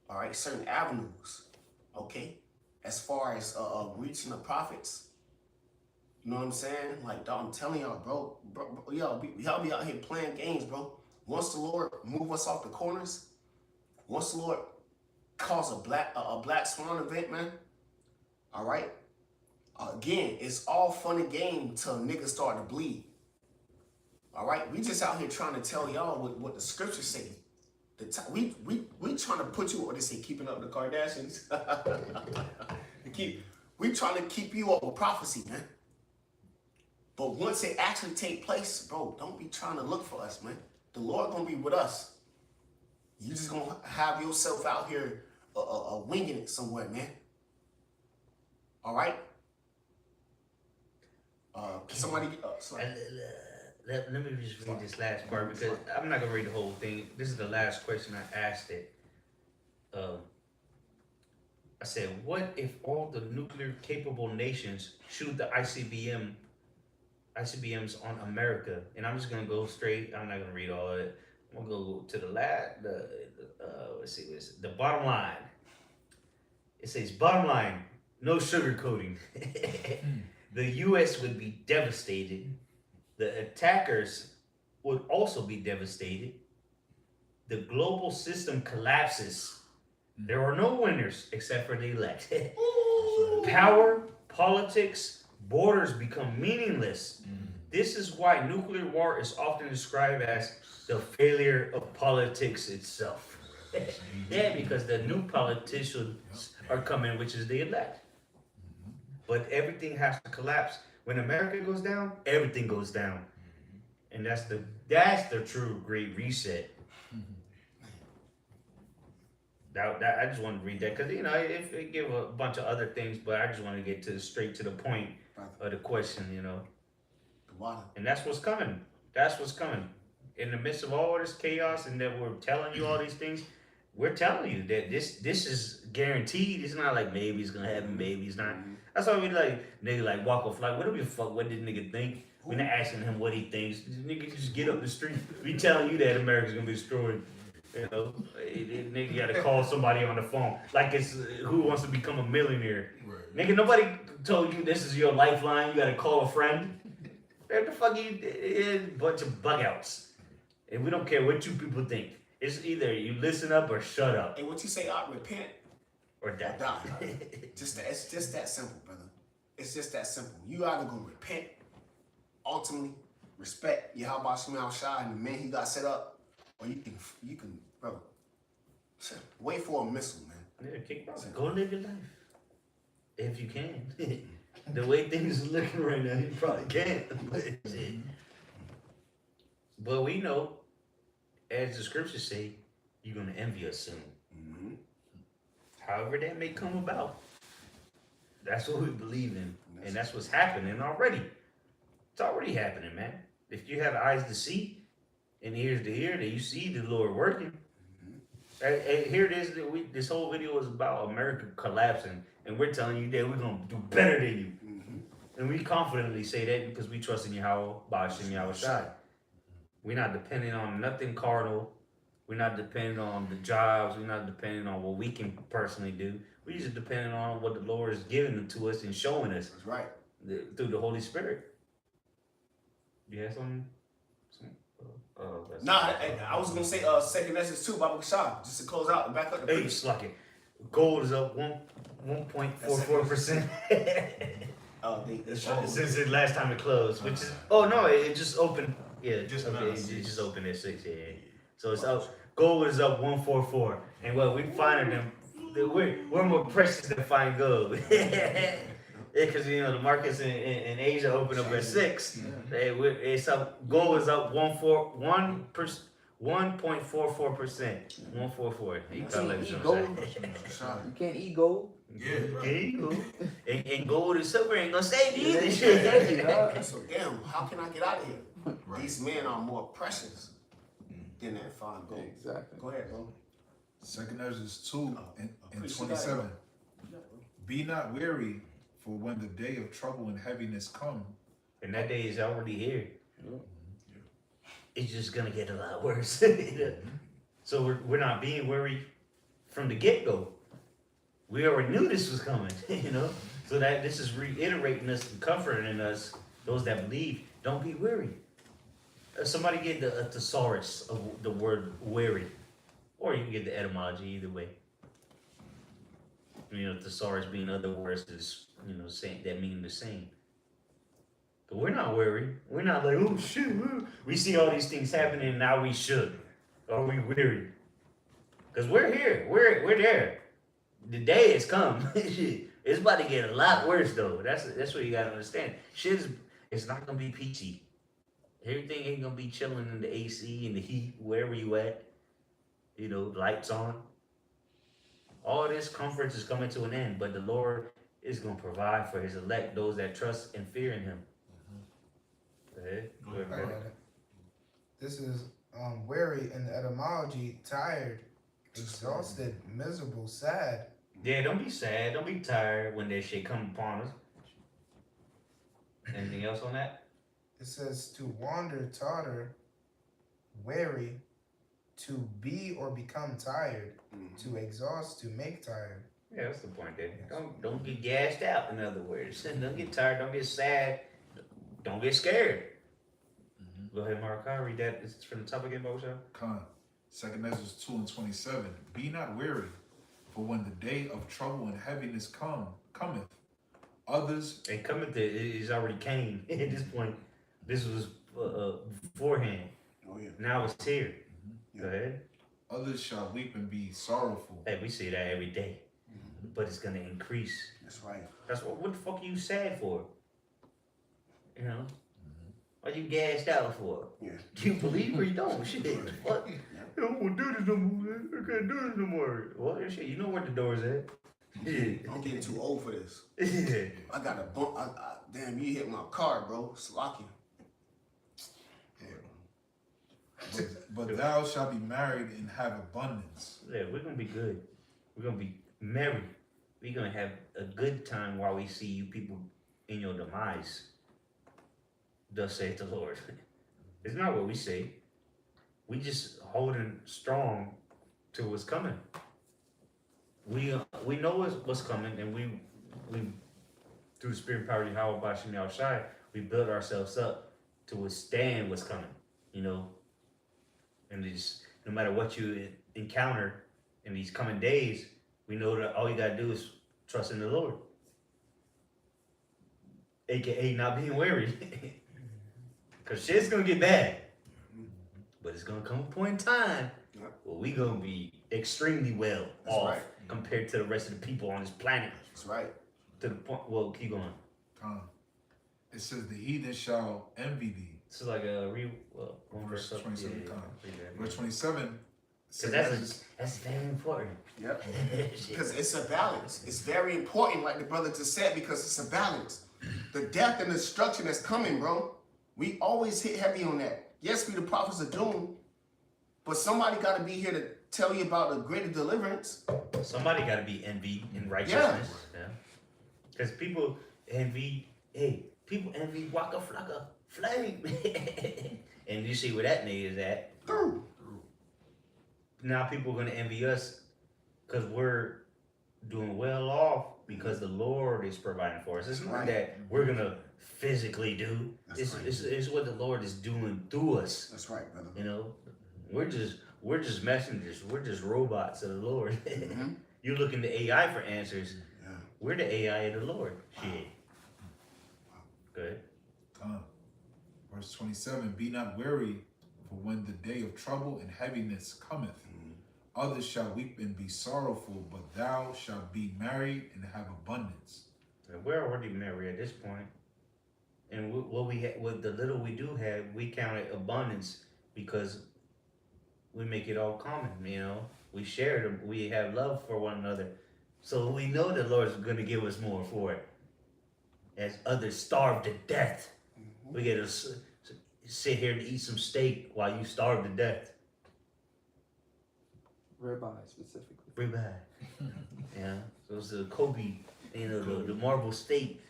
all right, certain avenues, okay, as far as reaching the prophets. You know what I'm saying? Like, dog, I'm telling y'all, bro, y'all be out here playing games, bro. Once the Lord move us off the corners, once the Lord cause a black swan event, man, all right, again, it's all fun and game till niggas start to bleed. All right, we just out here trying to tell y'all what the scriptures say. We trying to put you, what they say, keeping up with the Kardashians. We trying to keep you up with prophecy, man. But once it actually take place, bro, don't be trying to look for us, man. The Lord gonna be with us. You just gonna have yourself out here winging it somewhere, man. All right. Somebody. Let me just read this last part because I'm not gonna read the whole thing. This is the last question I asked it. I said, what if all the nuclear capable nations shoot the ICBMs on America? And I'm just gonna go straight. I'm not gonna read all of it. I'm gonna go to the let's see, the bottom line. It says, bottom line, no sugarcoating. The U.S. would be devastated. The attackers would also be devastated. The global system collapses. There are no winners except for the elect. Power, politics, borders become meaningless. This is why nuclear war is often described as the failure of politics itself. Yeah, because the new politicians are coming, which is the elect. But everything has to collapse. When America goes down, everything goes down. And that's the true great reset. I just want to read that because, if it give a bunch of other things, but I just want to get straight to the point of the question, The water. And that's what's coming. That's what's coming. In the midst of all this chaos and that we're telling you all these things, we're telling you that this is guaranteed. It's not like maybe it's going to happen, maybe it's not. That's why we nigga like walk off like, what do we fuck, what did nigga think? We're not asking him what he thinks. Nigga just get up the street. We telling you that America's going to be destroyed. Nigga got to call somebody on the phone. Like it's who wants to become a millionaire. Right. Nigga, nobody told you this is your lifeline. You got to call a friend. What the fuck a bunch of bug outs. And we don't care what you people think. It's either you listen up or shut up. And what you say, repent or die. It's just that simple, brother. It's just that simple. You either gonna repent, ultimately respect Yahweh Shema Shai and the man he got set up, or you can, brother, wait for a missile, man. Yeah, go live your life. If you can. The way things are looking right now, you probably can't. But we know, as the scriptures say, you're going to envy us soon. Mm-hmm. However that may come about. That's what we believe in. And that's what's happening already. It's already happening, man. If you have eyes to see and ears to hear, that you see the Lord working. Mm-hmm. Here it is. This whole video is about America collapsing. And we're telling you that we're going to do better than you. Mm-hmm. And we confidently say that because we trust in Yahweh, Ba'ashem Yahweh Shai. We're not depending on nothing carnal. We're not depending on the jobs. We're not depending on what we can personally do. We're just depending on what the Lord is giving to us and showing us. That's right. Through the Holy Spirit. You have something? I was going to say second message too, Baba Kashab, just to close out and back up the preach. Sluck it. Gold is up 1.44%. Since the last time it closed, which is it just opened. Yeah, it just opened at 6. Yeah, so it's up. Gold is up 144, and what we finding them, we're more precious than fine gold. Because the markets in Asia open up at 6. It's up. Gold is up 1.44%. 1.44%. 144. You You call can't it eat some gold. side. You can't eat gold. Yeah, bro. There you go. And gold and silver ain't gonna save you either. Thank you, dog. So damn, how can I get out of here? Right. These men are more precious than that fine gold. Exactly. Go ahead, bro. 2nd Ezra 2 and Appreciate 27. that. Be not weary, for when the day of trouble and heaviness come, And that day is already here. It's just gonna get a lot worse. So we're not being worried from the get-go. We already knew this was coming, So that this is reiterating us and comforting us, those that believe, don't be weary. Somebody get the thesaurus of the word weary. Or you can get the etymology, either way. Thesaurus being other words is, saying that mean the same. But we're not worried. We're not like, oh shit, we see all these things happening and now we should. Or we weary. Because we're here. We're there. The day has come. It's about to get a lot worse though. That's what you gotta understand. It's not gonna be peachy. Everything ain't gonna be chilling in the AC and the heat, wherever you at. Lights on. All this comfort is coming to an end, but the Lord is gonna provide for his elect, those that trust and fear in him. Go ahead. Go ahead, I brother. got it. This is weary in the etymology, tired, exhausted, miserable, sad. Yeah, don't be sad. Don't be tired when that shit come upon us. Anything else on that? It says to wander, totter, weary, to be or become tired, to exhaust, to make tired. Yeah, that's the point there. Don't get gassed out, in other words. Don't get tired, don't get sad, don't get scared. Go ahead, Mark. Read that. It's from the top again, Moshe. Con. 2nd Ezra 2 and 27. Be not weary, for when the day of trouble and heaviness cometh, others And coming to it already came at this point. This was beforehand. Oh yeah. Now it's here. Go ahead. others shall weep and be sorrowful. Hey, we see that every day. But it's gonna increase. That's right. That's what the fuck are you sad for? What you gassed out for? Yeah. Do you believe or you don't? Shit. What? I don't want to do this no more. I can't do this no more. Well, shit, you know where the door's at. I'm getting too old for this. I got a bump. Damn, you hit my car, bro. Slocky. But thou shalt be married and have abundance. Yeah, we're gonna be good. We're gonna be merry. We're gonna have a good time while we see you people in your demise. Thus saith the Lord. It's not what we say. We just holding strong to what's coming. We know what's coming, and we through the spirit power of Yahweh Bashim Yahushai, we build ourselves up to withstand what's coming. And just no matter what you encounter in these coming days, we know that all you gotta do is trust in the Lord, aka not being weary, because shit's gonna get bad, but it's gonna come a point in time where we gonna be extremely well off compared to the rest of the people on this planet. That's right. To the point. Well, keep going. It says the heathen shall envy thee. This is like a Verse 27. Yeah. Verse 27. Because that's very important. Yep. Because it's a balance. It's very important, like the brother just said, because it's a balance. The death and destruction that's coming, bro. We always hit heavy on that. Yes, we the prophets of doom, but somebody got to be here to tell you about the greater deliverance. Somebody got to be envied in righteousness. Yeah. Because people envy. People envy Waka Flocka Flame. And you see where that nigga is at. Now people are going to envy us because we're doing well off because the Lord is providing for us. It's not that we're going to physically do. It's what the Lord is doing through us. That's right, brother. We're just messengers. We're just robots of the Lord. You look into AI for answers. Yeah. We're the AI of the Lord. Shit. Good. Verse 27. Be not weary, for when the day of trouble and heaviness cometh, others shall weep and be sorrowful, but thou shalt be married and have abundance. We're already married at this point. And what the little we do have, we count it abundance because we make it all common, you know. We share them. We have love for one another. So we know the Lord's going to give us more for it. As others starve to death, we get to sit here and eat some steak while you starve to death. Ribeye specifically. Ribeye. Yeah. So it's the Kobe, you know, the marble steak.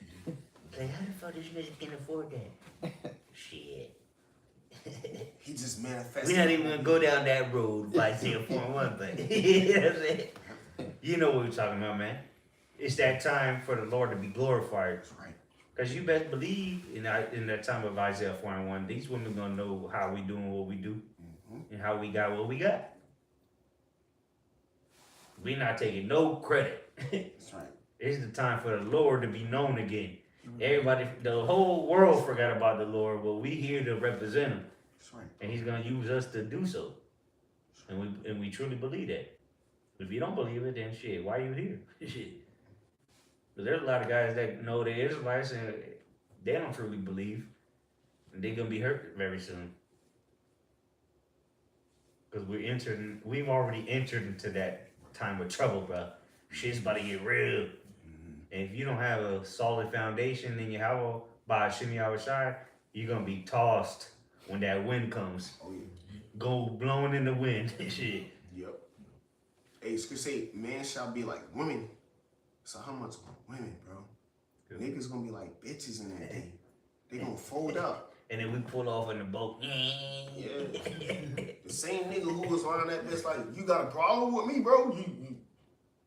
Like, how the fuck this nigga can afford that? Shit. He just manifested. We not even gonna go down that road by saying one thing. You know what I'm saying? You know what we're talking about, man. It's that time for the Lord to be glorified. That's right. Because you best believe in that time of Isaiah 4:1, these women gonna know how we doing what we do and how we got what we got. We not taking no credit. That's right. It's the time for the Lord to be known again. Everybody, the whole world forgot about the Lord. Well, we here to represent Him, That's right. and He's gonna use us to do so. And we truly believe that. If you don't believe it, then shit, why are you here? Shit. But there's a lot of guys that know the Israelites and they don't truly believe, and they're gonna be hurt very soon. Because we've already entered into that time of trouble, bro. Shit's about to get real. And if you don't have a solid foundation in your house by Shimmy Awashai, you're gonna be tossed when that wind comes. Oh yeah. Go blowing in the wind. Shit. Yep. Hey, it's gonna say, man shall be like women. So how much women, bro? Niggas gonna be like bitches in that day. They gonna fold up. And then we pull off in the boat. Yeah. The same nigga who was around that bitch like, you got a problem with me, bro?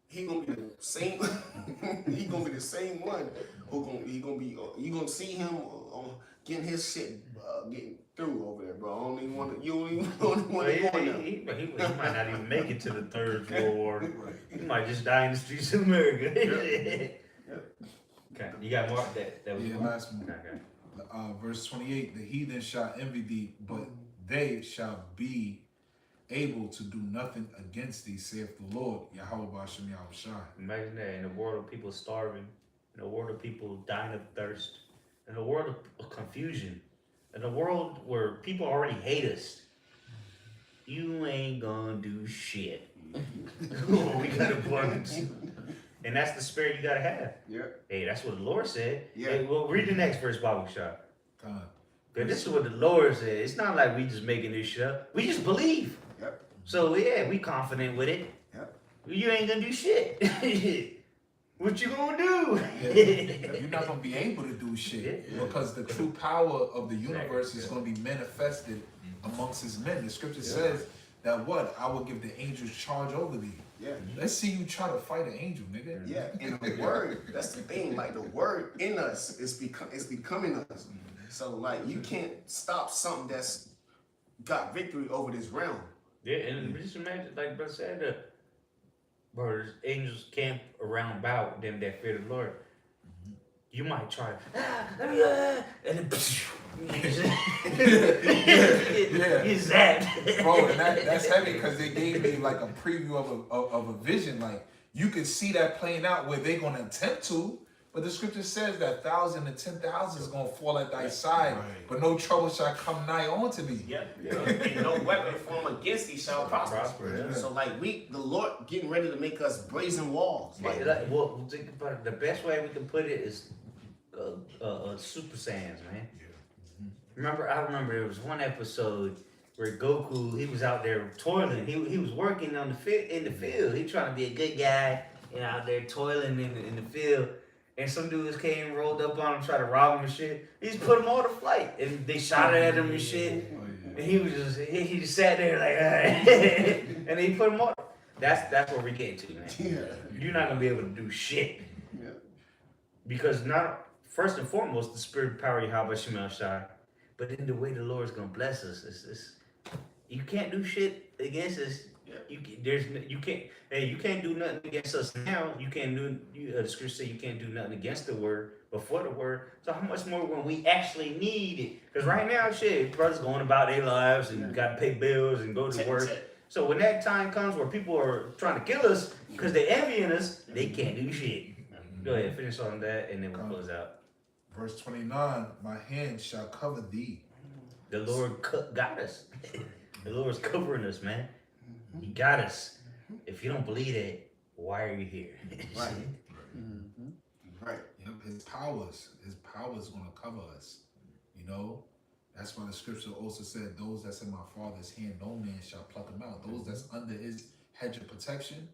He gonna be the same. He gonna be the same one you gonna see him getting his shit getting through over there, bro. I don't even want to. You don't even want to go there. He might not even make it to the Third World War. He might just die in the streets of America. Okay, you got more? That was Yeah, one? last one. Okay. Verse 28, the heathen shall envy thee, but they shall be able to do nothing against thee, saith the Lord, Yahweh Ba'ashem Yahushai. Imagine that, in a world of people starving, in a world of people dying of thirst, in a world of confusion, in a world where people already hate us. You ain't gonna do shit. We got abundance. And that's the spirit you gotta have. Yeah. Hey, that's what the Lord said. Yeah. Hey, well, read the next verse, Bible shot. God. Because this is what the Lord said. It's not like we just making this shit up. We just believe. Yep. So yeah, we confident with it. Yep. You ain't gonna do shit. What you gonna do? You're not gonna be able to do shit Yeah. because the true power of the universe is gonna be manifested amongst His men. The Scripture says that what? I will give the angels charge over thee. Yeah. Let's see you try to fight an angel, nigga. Yeah. And the word, that's the thing. Like the word in us is becoming us. So like you can't stop something that's got victory over this realm. Yeah, and just imagine, like Brother said, there's angels camp around about them that fear the Lord. You might try, and then you zapped. Bro, and that's heavy because they gave me like a preview of a vision. Like you could see that playing out where they're gonna attempt to, but the Scripture says that 1,000 and 10,000 is gonna fall at thy side, but no trouble shall come nigh unto thee. Yeah. And no weapon formed against thee shall prosper. Yeah. So like the Lord getting ready to make us brazen walls. Well, think about it. The best way we can put it is Super Saiyans, man. I remember there was one episode where Goku, he was out there toiling. He was working in the field. He trying to be a good guy and out there toiling in the field. And some dudes came, rolled up on him, tried to rob him and shit. He just put him on the flight, and they shot at him and shit. And he just sat there like, and then he put him on. That's where we get to, man. Yeah. You're not gonna be able to do shit. Yeah. Because not first and foremost, the spirit power Yahweh Shemel Shai, but in the way the Lord's gonna bless us, you can't do shit against us. You can't do nothing against us now. You can't do. The scripture say you can't do nothing against the word, but for the word. So how much more when we actually need it? Because right now, shit, brothers going about their lives and got to pay bills and go to work. So when that time comes where people are trying to kill us because they're envying us, they can't do shit. Go ahead, finish on that, and then we'll close out. Verse 29, my hand shall cover thee. The Lord got us. The Lord's covering us, man. He got us. If you don't believe it, why are you here? Right. Mm-hmm. Right. Yep, his powers gonna cover us. You know, that's why the scripture also said, "Those that's in my Father's hand, no man shall pluck them out." Those that's under His hedge of protection,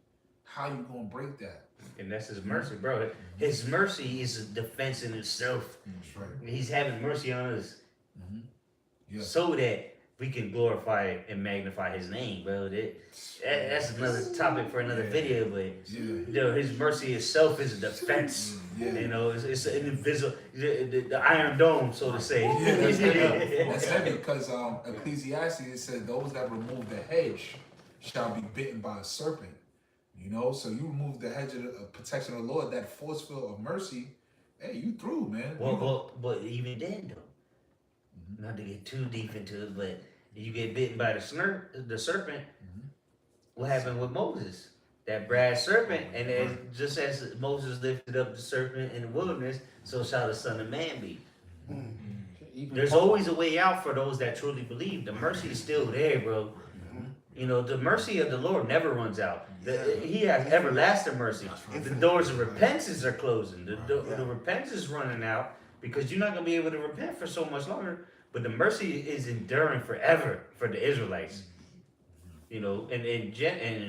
how you gonna break that? And that's His mercy, bro. His mercy is a defense in itself. That's right. He's having mercy on us Mm-hmm. Yeah. so that we can glorify and magnify His name, bro. That's another topic for another video, but Yeah. His mercy itself is a defense. Yeah. You know, it's an invisible, the Iron Dome, so to say. Yeah, that's heavy. That's heavy because Ecclesiastes it said those that remove the hedge shall be bitten by a serpent. You know, so you remove the hedge of protection of the Lord, that force field of mercy. Hey, you through, man. But even then, though, not to get too deep into it, but you get bitten by the serpent. What happened with Moses? That brass serpent, and just as Moses lifted up the serpent in the wilderness, so shall the Son of Man be. There's always a way out for those that truly believe. The mercy is still there, bro. You know, the mercy of the Lord never runs out. He has everlasting mercy. The doors of repentance are closing. The repentance is running out because you're not going to be able to repent for so much longer. But the mercy is enduring forever for the Israelites. You know, and in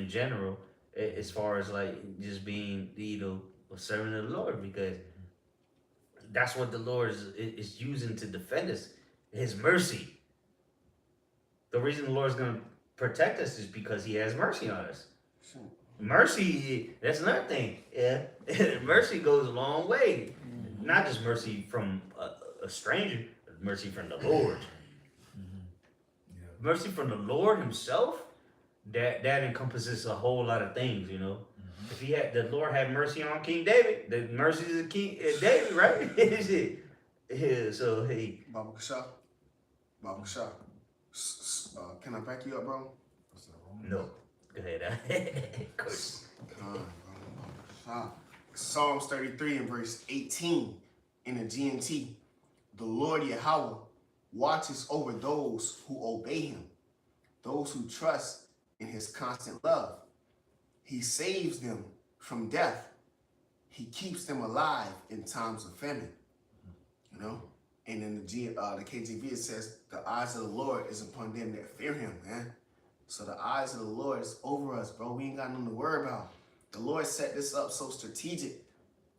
general, as far as like just being, you know, a servant of the Lord, because that's what the Lord is using to defend us. His mercy. The reason the Lord's going to protect us is because He has mercy on us. Mercy, that's another thing. Yeah, mercy goes a long way. Not just mercy from a stranger, but mercy from the Lord. Mercy from the Lord Himself. That encompasses a whole lot of things, you know. If the Lord had mercy on King David, the mercies of King David, right? Yeah, so hey, Baba Kasha. Can I back you up, bro? no, go ahead. Coach. Psalms 33 and verse 18 in the GNT. The Lord Yahweh watches over those who obey Him, those who trust in His constant love. He saves them from death. He keeps them alive in times of famine. You know? And in the KJV it says, the eyes of the Lord is upon them that fear Him, man. So the eyes of the Lord is over us, bro. We ain't got nothing to worry about. The Lord set this up so strategic,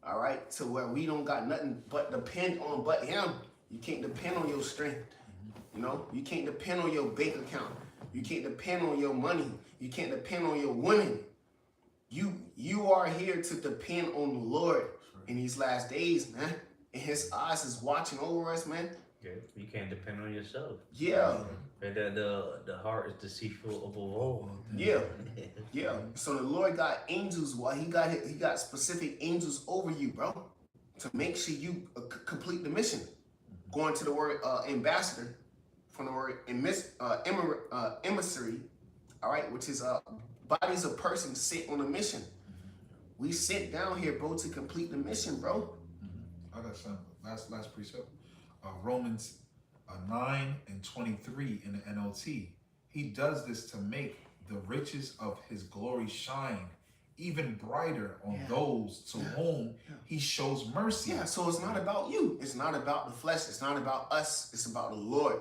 all right, to where we don't got nothing but depend on but Him. You can't depend on your strength. You know? You can't depend on your bank account. You can't depend on your money. You can't depend on your women. You are here to depend on the Lord in these last days, man. And His eyes is watching over us, man. Yeah, you can't depend on yourself. Yeah. The heart is deceitful above all. Yeah. Yeah. So the Lord got angels. Well, He got specific angels over you, bro, to make sure you complete the mission. Going to the word ambassador, from the word emissary, all right, which is bodies of persons sent on a mission. We sent down here, bro, to complete the mission, bro. I got some last precept. Romans 9 and 23 in the NLT. He does this to make the riches of His glory shine even brighter on those to whom He shows mercy. Yeah, so it's not about you. It's not about the flesh. It's not about us. It's about the Lord.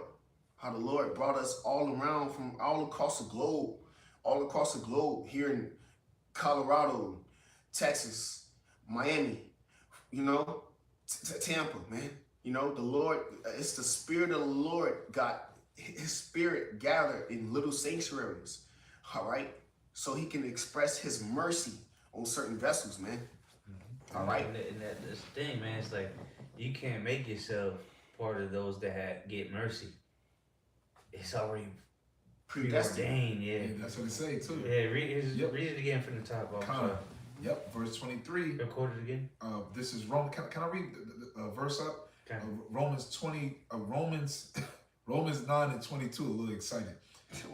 How the Lord brought us all around from all across the globe, here in Colorado, Texas, Miami, you know, Tampa, man. You know, the Lord, it's the Spirit of the Lord got His Spirit gathered in little sanctuaries, all right? So He can express His mercy on certain vessels, man. All right? And that's the thing, man. It's like, you can't make yourself part of those that get mercy. It's already preordained, yeah. That's what it say too. Yeah, read it again from the top. Yep, verse 23. Record it again. This is Romans. Can I read the verse up? Okay. Romans 9 and 22. A little excited.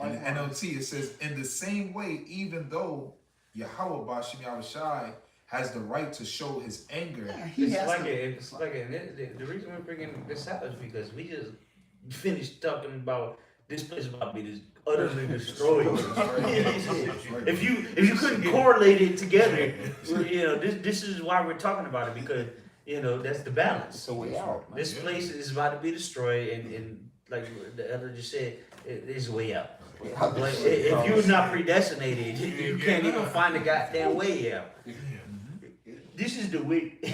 In the NLT, it says, in the same way, even though Yahweh Bashim Yahushai has the right to show His anger. The reason we're bringing this out is because we just finished talking about this place is about to be utterly destroyed. That's right. If you couldn't correlate it together, this is why we're talking about it, because that's the balance. It's a way out, man. This place is about to be destroyed, and like the elder just said, there's a way out. But if you're not predestinated, you can't even find the goddamn way out. This is the way. Go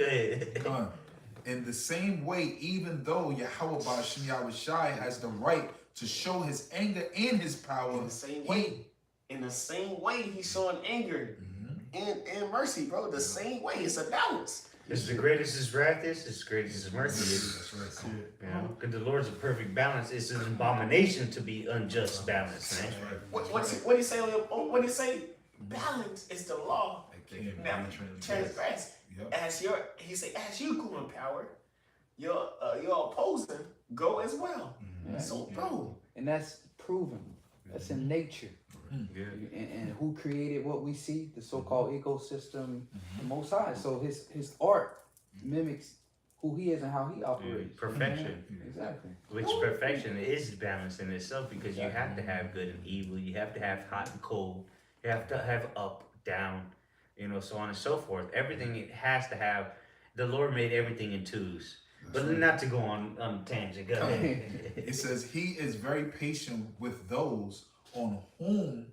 ahead. Done. In the same way, even though Yahweh Ba'ashim Yahushai has the right to show his anger and his power, In the same way, he's showing anger and mercy, bro. The same way. It's a balance. It's the greatest his wrath is, it's the greatest his mercy is. That's right. Because the Lord's a perfect balance. It's an abomination to be unjust balance, man. What he say? What he say? Balance is the law. Now, transgress. Yep. As you go in power, your opposer go as well. Yeah. So, bro, And that's proven. That's in nature. Yeah. And who created what we see, the so-called ecosystem, the Most High. So his art mimics who he is and how he operates. Perfection. Exactly. Which perfection is balance in itself, because you have to have good and evil. You have to have hot and cold. You have to have up, down, so on and so forth. Everything it has to have. The Lord made everything in twos. But not to go on a tangent. Go ahead. It says he is very patient with those on whom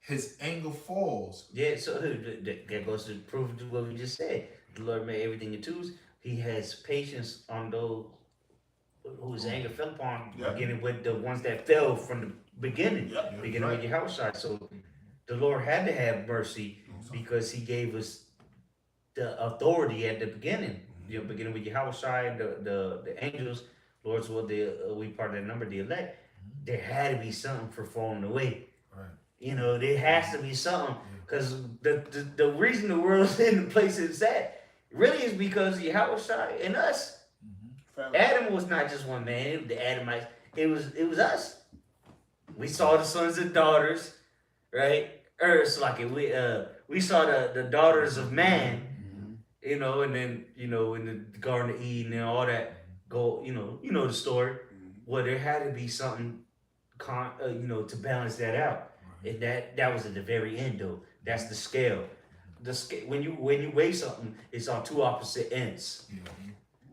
his anger falls. Yeah, so that goes to prove what we just said. The Lord made everything in twos. He has patience on those whose anger fell upon, beginning with the ones that fell from the beginning, beginning with your house side. So the Lord had to have mercy because he gave us the authority at the beginning. Beginning with your house side, the angels, Lord's will, we part of that number, the elect. There had to be something for falling away. Right. There has to be something, because the reason the world's in the place it's at really is because Yahushua and us. Adam was not just one man. The Adamites. It was us. We saw the sons and daughters, right? We saw the daughters of man, and then in the Garden of Eden and all that. The story. Well, there had to be something, to balance that out. And that was at the very end, though. That's the scale. When you weigh something, it's on two opposite ends.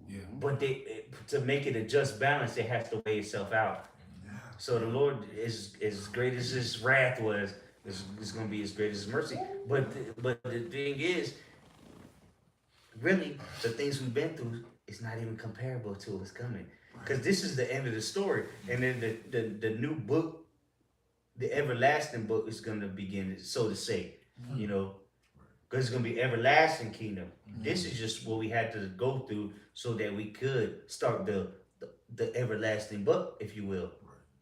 Yeah. But to make it a just balance, it has to weigh itself out. So the Lord is as great as his wrath was, is going to be as great as his mercy. But the thing is, really, the things we've been through is not even comparable to what's coming. Because this is the end of the story. And then the new book, the everlasting book, is going to begin, so to say, because it's going to be everlasting kingdom. This is just what we had to go through so that we could start the everlasting book, if you will.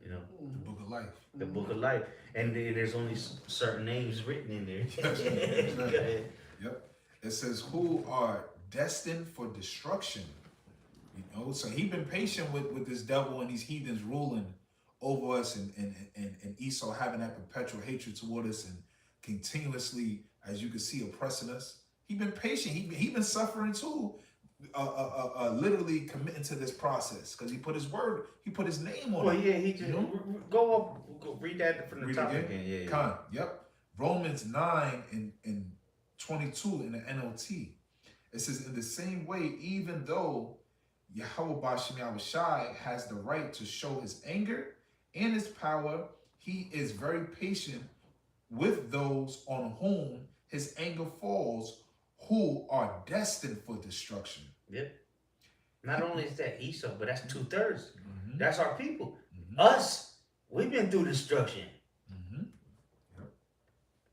The book of life. The book of life. And there's only certain names written in there. That's right. Go ahead. Yep. It says who are destined for destruction. So he's been patient with this devil and these heathens ruling over us, and Esau having that perpetual hatred toward us and continuously, as you can see, oppressing us. He's been patient. He been suffering too, literally committing to this process, because he put his word, he put his name on it. Well, yeah, he just go read that from the top again. Yeah. Con, yep. Romans 9 and 22 in the NLT. It says, in the same way, even though Yahweh Ba'ashim Yahushai has the right to show his anger and his power, he is very patient with those on whom his anger falls, who are destined for destruction. Yep. Not only is that Esau, but that's 2/3. That's our people. Us, we've been through destruction.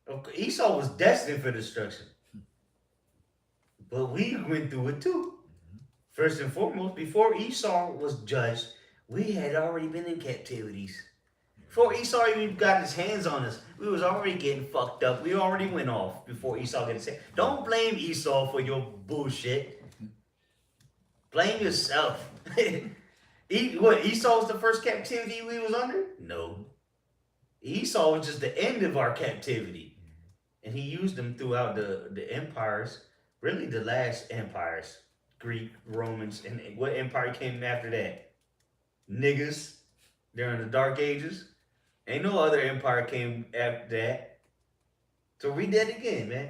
Okay, Esau was destined for destruction. But we went through it too. First and foremost, before Esau was judged, we had already been in captivities. Before Esau even got his hands on us, we was already getting fucked up. We already went off before Esau got his hands. Don't blame Esau for your bullshit. Blame yourself. Esau was the first captivity we was under? No. Esau was just the end of our captivity. And he used them throughout the empires, really the last empires. Greek, Romans, and what empire came after that? niggas during the Dark Ages. Ain't no other empire came after that. So read that again, man.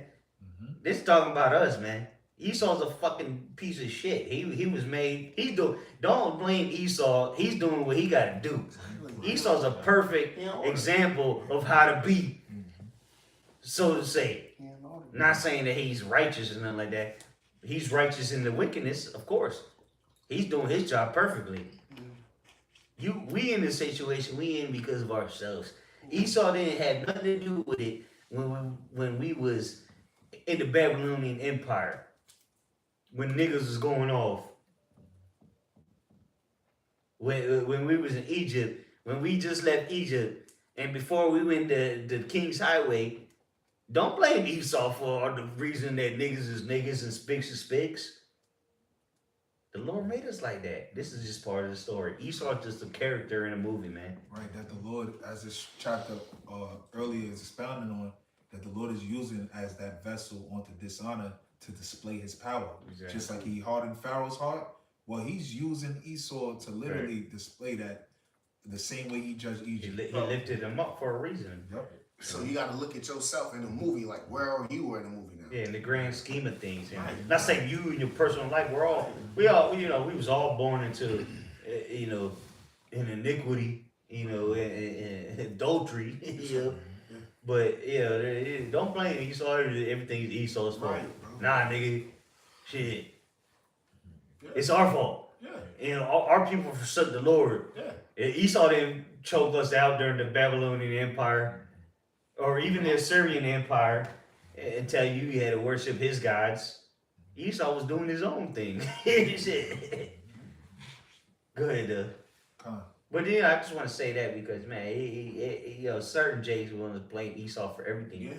This talking about us, man. Esau's a fucking piece of shit. He was made. Don't blame Esau. He's doing what he got to do. Esau's a perfect example of how to be, so to say. Not saying that he's righteous or nothing like that. He's righteous in the wickedness, of course. He's doing his job perfectly. We in this situation, we in because of ourselves. Esau didn't have nothing to do with it when we was in the Babylonian Empire, when niggas was going off. When we was in Egypt, when we just left Egypt, and before we went to the King's Highway, don't blame Esau for the reason that niggas is niggas and spics is spics. The Lord made us like that. This is just part of the story. Esau's just a character in a movie, man. Right, that the Lord, as this chapter earlier is expounding on, that the Lord is using as that vessel onto dishonor to display his power. Exactly. Just like he hardened Pharaoh's heart, well, he's using Esau to literally display that the same way he judged Egypt. He lifted him up for a reason. Yep. So you got to look at yourself in the movie, like where are you in the movie now? Yeah, in the grand scheme of things. Yeah. Not saying you in your personal life. We was all born into, in iniquity, and adultery, But don't blame Esau. Everything is Esau's fault. Right, nah, nigga, shit. Yeah. It's our fault. Yeah. Our people forsook the Lord. Yeah. Esau didn't choke us out during the Babylonian Empire, or even the Assyrian Empire, and tell you had to worship his gods. Esau was doing his own thing. Shit. Go ahead, But I just want to say that because, man, certain Jays want to blame Esau for everything. Yeah,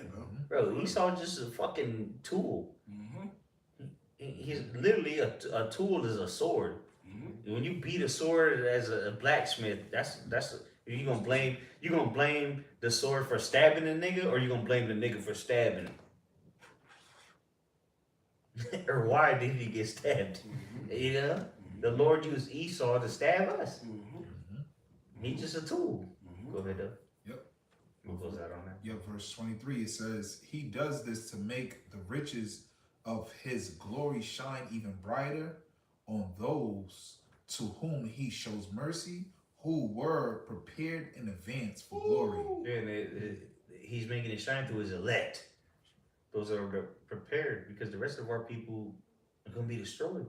Bro, Esau just a fucking tool. He's literally a tool is a sword. When you beat a sword as a blacksmith, that's you gonna blame the sword for stabbing a nigga, or you gonna blame the nigga for stabbing? Or why did he get stabbed? The Lord used Esau to stab us. He's just a tool. Go ahead, though. Yep. We'll close out on that. Yep, verse 23, it says, he does this to make the riches of his glory shine even brighter on those to whom he shows mercy, who were prepared in advance for glory. Yeah, and he's making it shine through his elect. Those are prepared, because the rest of our people are going to be destroyed.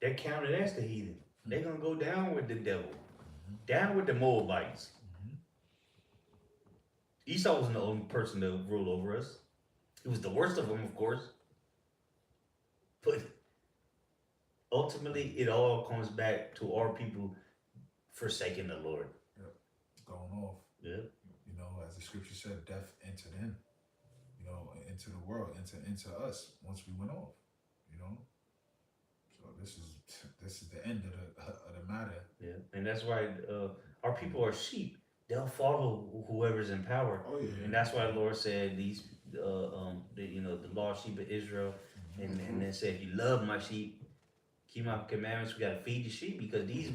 They're counted as the heathen. They're going to go down with the devil. Down with the Moabites. Esau wasn't the only person to rule over us. He was the worst of them, of course. But ultimately, it all comes back to our people forsaking the Lord. Yep. Going off. Yeah. As the scripture said, death entered in. Into the world, into us once we went off. So this is the end of the matter. Yeah, and that's why our people are sheep. They'll follow whoever's in power. Oh yeah. And that's why the Lord said these, the lost sheep of Israel, and then said, if you love my sheep, keep my commandments. We gotta feed the sheep, because these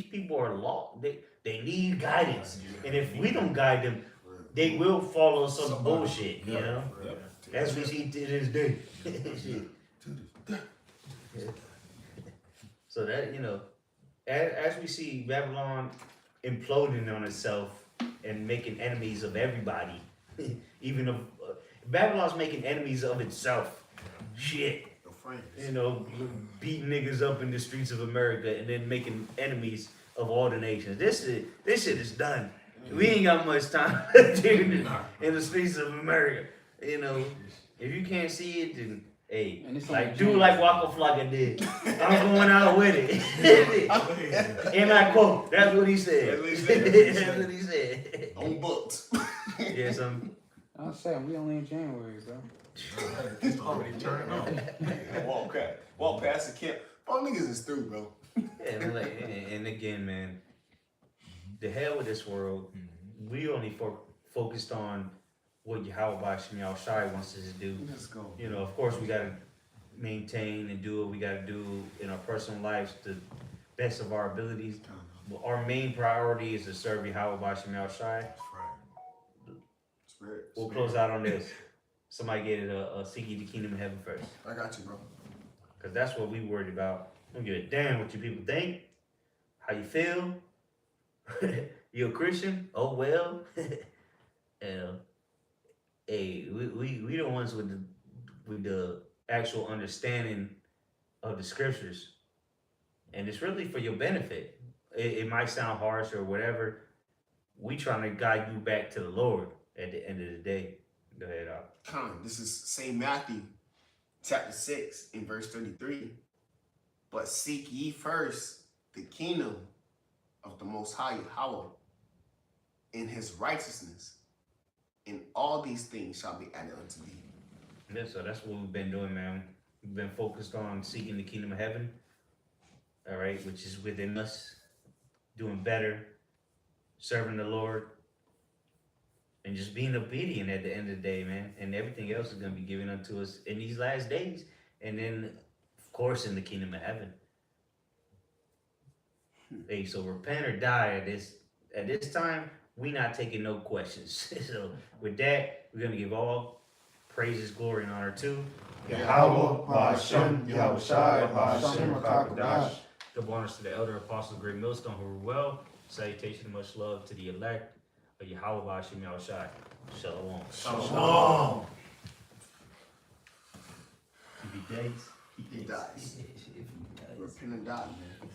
people are lost. They need guidance, and if we don't guide them, they will follow some bullshit. As we see to this day. So that, as we see Babylon imploding on itself and making enemies of everybody, even of Babylon's making enemies of itself. Shit. Beating niggas up in the streets of America and then making enemies of all the nations. This shit is done. We ain't got much time in the streets of America. If you can't see it, then hey, do like Waka Flocka did. I'm going out with it. And I quote, that's what he said. That's what he said. On books. Yeah, some. I'm saying we only in January, bro. It's already turned on. Walk past the camp. All niggas is through, bro. Yeah, and again, man, the hell with this world. We only focused on what Yahweh Bashim Yahushai wants us to do. Let's go. Of course, we got to maintain and do what we got to do in our personal lives to the best of our abilities. our main priority is to serve Yahweh Bashim Al Shai. That's right. Spirit. We'll Spirit. close out on this. Somebody get it a seek ye the kingdom of heaven first. I got you, bro. Because that's what we worried about. Don't give a damn what you people think, how you feel. You a Christian? Oh well. And hey, we the ones with the actual understanding of the scriptures, and it's really for your benefit. It might sound harsh or whatever. We trying to guide you back to the Lord at the end of the day. Go ahead, This is St. Matthew, chapter 6, in verse 33. But seek ye first the kingdom of the Most High Yahweh in his righteousness, and all these things shall be added unto thee. Yeah, so that's what we've been doing, man. We've been focused on seeking the kingdom of heaven, all right, which is within us, doing better, serving the Lord, and just being obedient at the end of the day, man. And everything else is going to be given unto us in these last days, and then, of course, in the kingdom of heaven. Hey, so repent or die at this time. We not taking no questions. So with that, we're going to give all praises, glory, and honor to Yahweh, Ba'ashem, Yahweh Shai, Ba'ashem, Rakakadash. double honors to the elder apostles, great millstone who rule well. Salutation and much love to the elect of Yahweh Ba'ashem Yahweh Shai. Shalom. Shalom. If he dies, He dies. If he does. Repent and die, man.